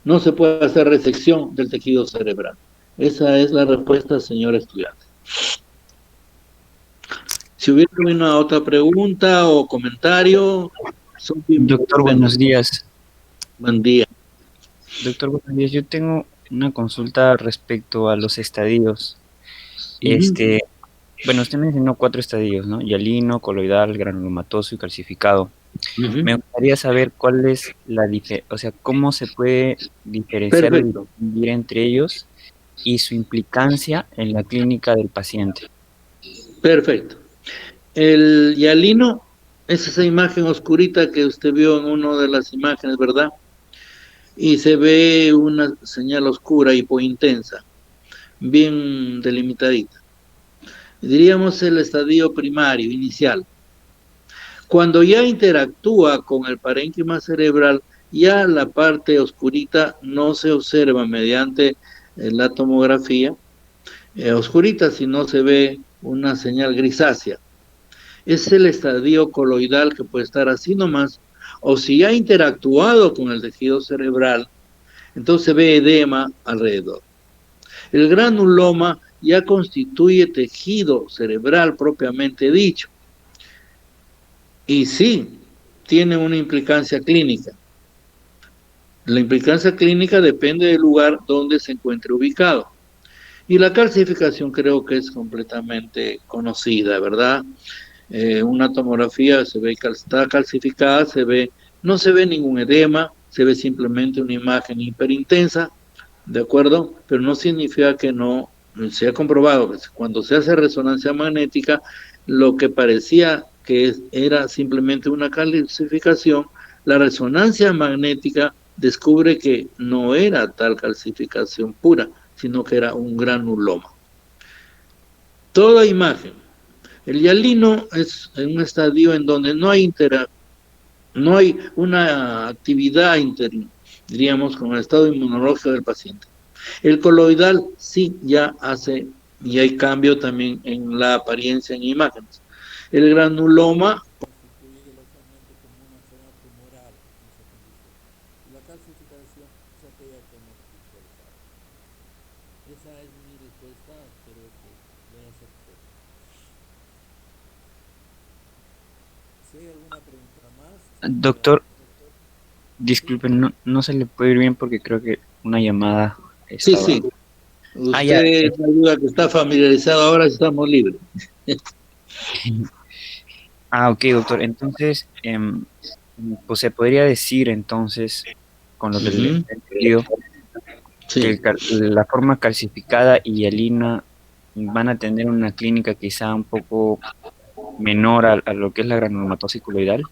no se puede hacer resección del tejido cerebral. Esa es la respuesta, señor estudiante. Si hubiera una otra pregunta o comentario, son Doctor, buenos bienvenidos. días. Buen día. Doctor, buenos días. Yo tengo una consulta respecto a los estadios. Bueno, usted mencionó 4 estadios, ¿no? Hialino, coloidal, granulomatoso y calcificado. Me gustaría saber cuál es o sea, cómo se puede diferenciar o Perfecto. distinguir entre ellos y su implicancia en la clínica del paciente. Perfecto. El hialino es esa imagen oscurita que usted vio en una de las imágenes, ¿verdad? Y se ve una señal oscura, hipointensa, bien delimitadita. Diríamos el estadio primario, inicial. Cuando ya interactúa con el parénquima cerebral, ya la parte oscurita no se observa mediante la tomografía oscurita, sino se ve una señal grisácea. Es el estadio coloidal que puede estar así nomás, o si ha interactuado con el tejido cerebral, entonces se ve edema alrededor. El granuloma ya constituye tejido cerebral propiamente dicho. Y sí, tiene una implicancia clínica. La implicancia clínica depende del lugar donde se encuentre ubicado. Y la calcificación creo que es completamente conocida, ¿verdad? Una tomografía se ve que está calcificada, no se ve ningún edema, se ve simplemente una imagen hiperintensa, ¿de acuerdo? Pero no significa que no se ha comprobado que cuando se hace resonancia magnética, lo que parecía que era simplemente una calcificación, la resonancia magnética descubre que no era tal calcificación pura, sino que era un granuloma. Toda imagen. El hialino es un estadio en donde no hay una actividad diríamos, con el estado inmunológico del paciente. El coloidal sí ya hace, y hay cambio también en la apariencia en imágenes. El granuloma constituye localmente como una zona tumoral en esa condición. Y la calcificación es aquella que hemos visualizado. Esa es mi respuesta, espero que le haya satisfecho. Si hay alguna pregunta más, Doctor, disculpen, no se le puede ir bien porque creo que una llamada estaba... Sí. Ya. Usted me ayuda que está familiarizado, ahora estamos libres. Ok, doctor. Entonces, pues se podría decir entonces, con lo que le he entendido, Sí. que la forma calcificada y hialina van a tener una clínica quizá un poco menor a lo que es la granulomatosis coloidal.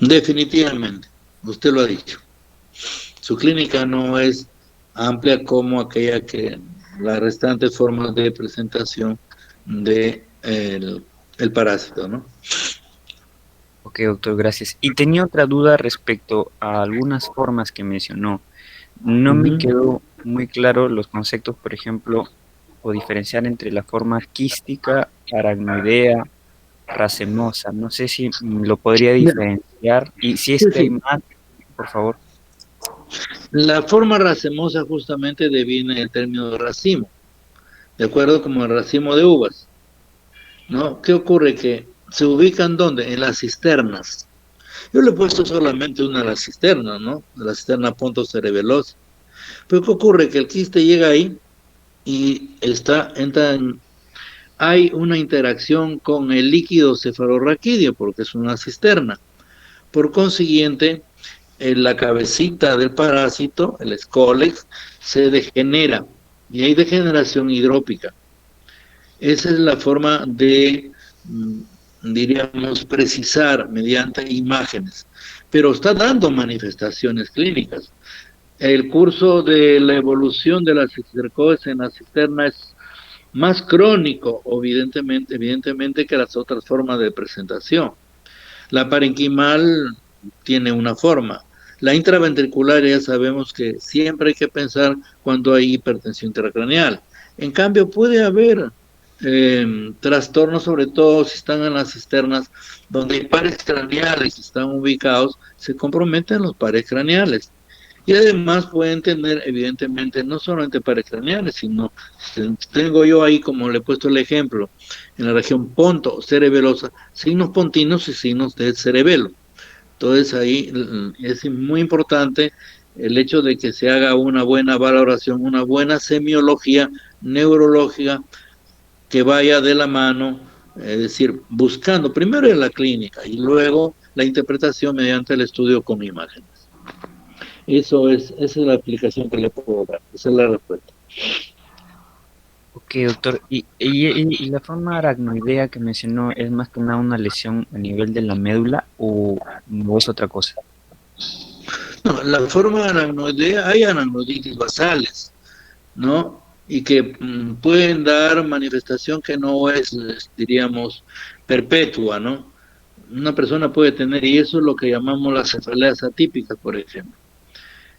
Definitivamente, usted lo ha dicho. Su clínica no es amplia como aquella que las restantes formas de presentación de el parásito, ¿no? Ok, doctor, gracias. Y tenía otra duda respecto a algunas formas que mencionó. No me quedó muy claro los conceptos, por ejemplo, o diferenciar entre la forma quística, aracnoidea, racemosa. No sé si lo podría diferenciar. Y si es que hay más, por favor. La forma racemosa justamente deviene del término de racimo, de acuerdo como el racimo de uvas, ¿no? ¿Qué ocurre? Que se ubican ¿dónde? En las cisternas. Yo le he puesto solamente una de las cisternas, ¿no? De la cisterna ponto cerebelosa. Pero ¿qué ocurre? Que el quiste llega ahí y hay una interacción con el líquido cefalorraquídeo porque es una cisterna. Por consiguiente, la cabecita del parásito, el escólex, se degenera y hay degeneración hidrópica. Esa es la forma de, diríamos, precisar mediante imágenes, pero está dando manifestaciones clínicas. El curso de la evolución de la cistercosis en la cisterna es más crónico, evidentemente que las otras formas de presentación. La parenquimal tiene una forma. La intraventricular ya sabemos que siempre hay que pensar cuando hay hipertensión intracraneal. En cambio, puede haber trastornos, sobre todo si están en las cisternas, donde hay pares craneales que están ubicados, se comprometen los pares craneales. Y además pueden tener, evidentemente, no solamente paracraneales, sino, tengo yo ahí, como le he puesto el ejemplo, en la región ponto, cerebelosa, signos pontinos y signos de cerebelo. Entonces ahí es muy importante el hecho de que se haga una buena valoración, una buena semiología neurológica que vaya de la mano, es decir, buscando primero en la clínica y luego la interpretación mediante el estudio con imágenes. Esa es la explicación que le puedo dar, esa es la respuesta. Ok, doctor. ¿Y la forma aracnoidea que mencionó es más que nada una lesión a nivel de la médula o es otra cosa? No, la forma aracnoidea, hay aracnoiditis basales, ¿no? Y que pueden dar manifestación que no es, diríamos, perpetua, ¿no? Una persona puede tener, y eso es lo que llamamos las cefaleas atípicas, por ejemplo.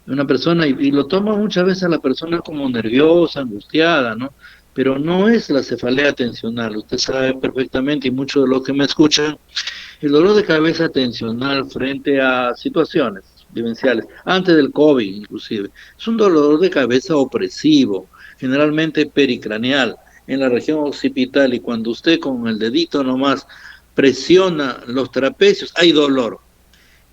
Una persona, y lo toma muchas veces a la persona como nerviosa, angustiada, ¿no? Pero no es la cefalea tensional, usted sabe perfectamente, y muchos de los que me escuchan, el dolor de cabeza tensional frente a situaciones vivenciales, antes del COVID inclusive, es un dolor de cabeza opresivo, generalmente pericraneal, en la región occipital, y cuando usted con el dedito nomás presiona los trapecios, hay dolor.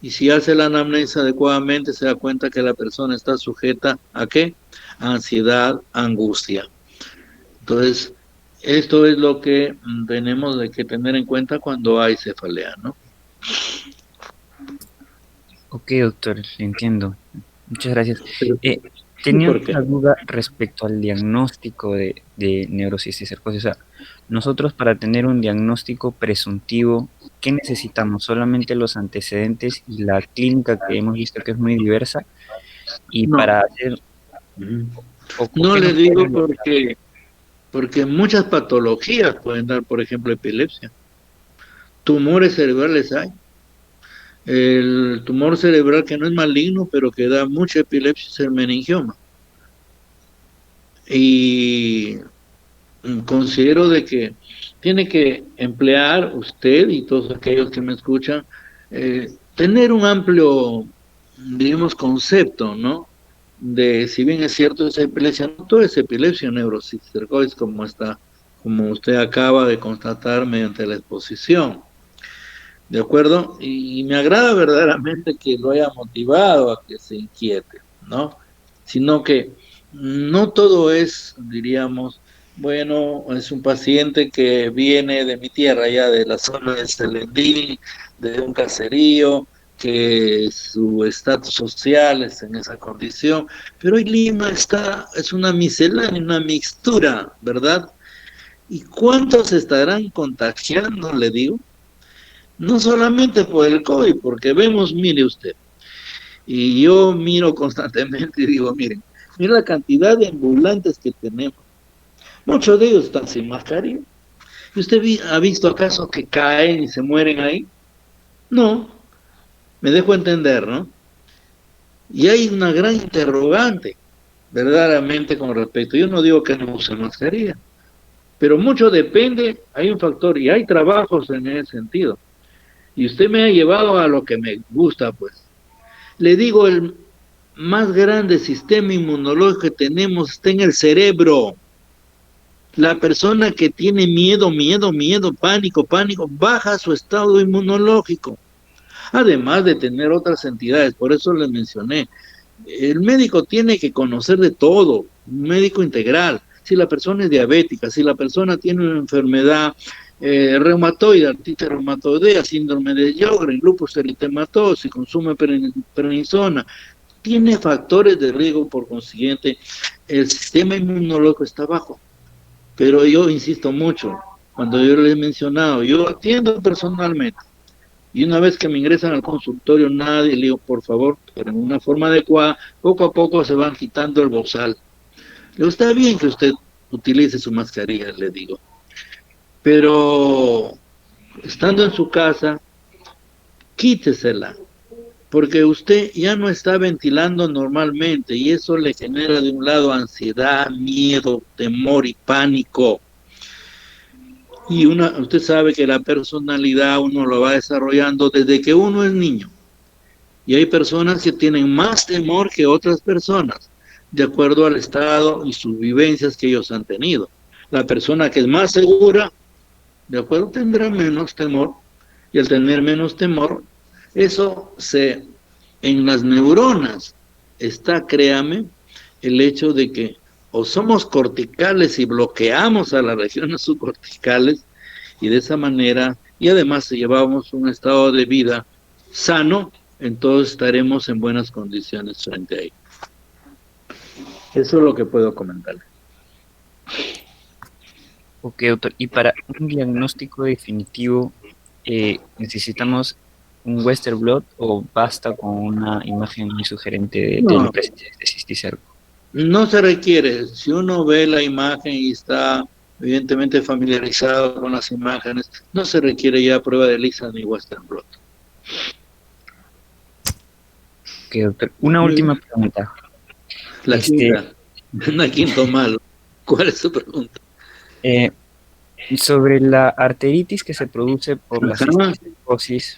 Y si hace la anamnesis adecuadamente, se da cuenta que la persona está sujeta a ¿qué? A ansiedad, angustia. Entonces, esto es lo que tenemos de que tener en cuenta cuando hay cefalea, ¿no? Ok, doctor, le entiendo. Muchas gracias. Pero, ¿y Tenía por qué? una duda respecto al diagnóstico de neurocisticercosis. O sea, nosotros para tener un diagnóstico presuntivo, ¿qué necesitamos? Solamente los antecedentes y la clínica que hemos visto que es muy diversa. Y No. para hacer, o No qué le nos puede digo realizar. porque muchas patologías pueden dar, por ejemplo, epilepsia. Tumores cerebrales hay. El tumor cerebral que no es maligno, pero que da mucha epilepsia es el meningioma. Y considero de que tiene que emplear usted y todos aquellos que me escuchan, tener un amplio, digamos, concepto, ¿no? De si bien es cierto esa epilepsia, no todo es epilepsia neurocisticercosis como está, como usted acaba de constatar mediante la exposición. ¿De acuerdo? Y me agrada verdaderamente que lo haya motivado a que se inquiete, ¿no? Sino que no todo es, diríamos, bueno, es un paciente que viene de mi tierra, ya de la zona de Selendí, de un caserío, que su estatus social es en esa condición, pero hoy Lima es una miscelánea, una mixtura, ¿verdad? ¿Y cuántos estarán contagiando, le digo? No solamente por el COVID, porque vemos, mire usted, y yo miro constantemente y digo, miren, mira la cantidad de ambulantes que tenemos. Muchos de ellos están sin mascarilla. ¿Y usted ha visto acaso que caen y se mueren ahí? No, me dejo entender, ¿no? Y hay una gran interrogante, verdaderamente, con respecto. Yo no digo que no use mascarilla, pero mucho depende, hay un factor, y hay trabajos en ese sentido. Y usted me ha llevado a lo que me gusta, pues. Le digo, el más grande sistema inmunológico que tenemos está en el cerebro. La persona que tiene miedo, pánico, baja su estado inmunológico. Además de tener otras entidades, por eso les mencioné. El médico tiene que conocer de todo, un médico integral. Si la persona es diabética, si la persona tiene una enfermedad reumatoide, artritis reumatoidea, síndrome de Sjögren, lupus eritematoso, si consume prednisona, tiene factores de riesgo, por consiguiente, el sistema inmunológico está bajo. Pero yo insisto mucho, cuando yo les he mencionado, yo atiendo personalmente, y una vez que me ingresan al consultorio, nadie le digo, por favor, pero en una forma adecuada, poco a poco se van quitando el bozal. Le digo, está bien que usted utilice su mascarilla, le digo, pero estando en su casa, quítesela, porque usted ya no está ventilando normalmente y eso le genera de un lado ansiedad, miedo, temor y pánico. Y usted sabe que la personalidad uno lo va desarrollando desde que uno es niño. Y hay personas que tienen más temor que otras personas, de acuerdo al estado y sus vivencias que ellos han tenido. La persona que es más segura, de acuerdo, tendrá menos temor, y al tener menos temor, eso en las neuronas está, créame, el hecho de que o somos corticales y bloqueamos a las regiones subcorticales, y de esa manera, y además si llevamos un estado de vida sano, entonces estaremos en buenas condiciones frente a ello. Eso es lo que puedo comentar. Ok, doctor. Y para un diagnóstico definitivo, ¿necesitamos un Western blot o basta con una imagen muy sugerente de la No, presencia de cisticerco? no se requiere. Si uno ve la imagen y está evidentemente familiarizado con las imágenes, no se requiere ya prueba de ELISA ni Western blot. Ok, doctor. Una Muy última bien. pregunta. La Este, quinta. No hay quinto malo. ¿Cuál es su pregunta? eh, sobre la arteritis que se produce por la Ajá. cisticercosis,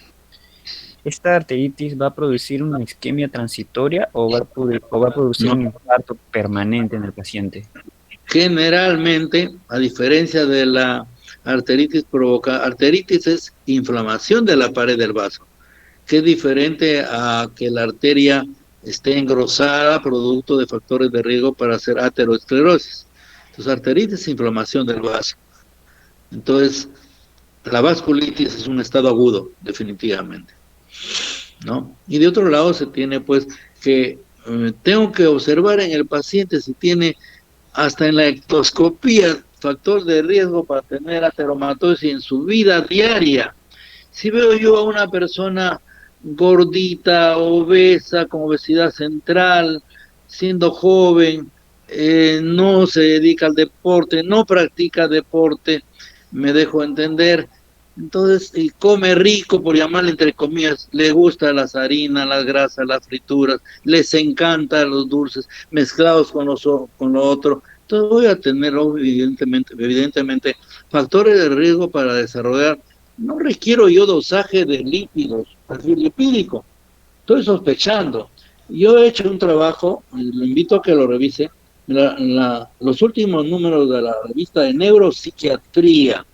¿esta arteritis va a producir una isquemia transitoria o va a producir No. un infarto permanente en el paciente? Generalmente, a diferencia de la arteritis arteritis es inflamación de la pared del vaso, que es diferente a que la arteria esté engrosada producto de factores de riesgo para hacer aterosclerosis. Entonces, arteritis es inflamación del vaso. Entonces, la vasculitis es un estado agudo, definitivamente, ¿no? Y de otro lado se tiene pues que tengo que observar en el paciente si tiene hasta en la ectoscopía factor de riesgo para tener ateromatosis en su vida diaria. Si veo yo a una persona gordita, obesa, con obesidad central, siendo joven, no se dedica al deporte, no practica deporte, me dejo entender, entonces, y come rico, por llamarle entre comillas, le gustan las harinas, las grasas, las frituras, les encantan los dulces mezclados con lo otro, entonces voy a tener evidentemente factores de riesgo para desarrollar. No requiero yo dosaje de lípidos, perfil lipídico. Estoy sospechando. Yo he hecho un trabajo, lo invito a que lo revise, los últimos números de la revista de Neuropsiquiatría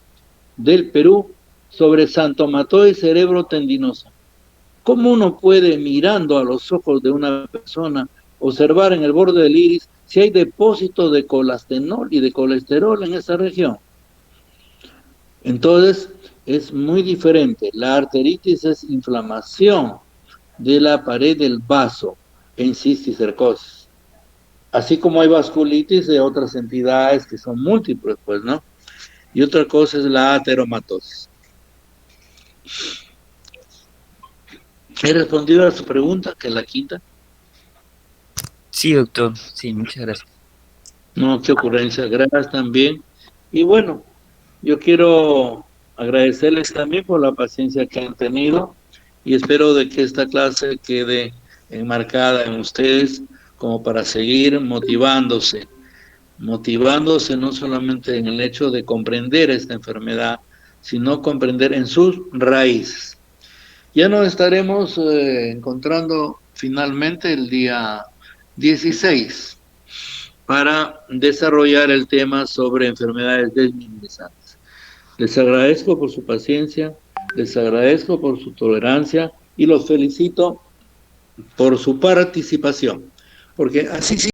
del Perú sobre santomatosis cerebrotendinosa. ¿Cómo uno puede, mirando a los ojos de una persona, observar en el borde del iris si hay depósitos de colastenol y de colesterol en esa región? Entonces, es muy diferente. La arteritis es inflamación de la pared del vaso en cisticercosis. Así como hay vasculitis de otras entidades que son múltiples, pues, ¿no? Y otra cosa es la ateromatosis. ¿He respondido a su pregunta, que es la quinta? Sí, doctor. Sí, muchas gracias. No, qué ocurrencia. Gracias también. Y bueno, yo quiero agradecerles también por la paciencia que han tenido y espero de que esta clase quede enmarcada en ustedes como para seguir motivándose no solamente en el hecho de comprender esta enfermedad, sino comprender en sus raíces. Ya nos estaremos encontrando finalmente el día 16 para desarrollar el tema sobre enfermedades desminimizantes. Les agradezco por su paciencia, les agradezco por su tolerancia y los felicito por su participación, porque así sí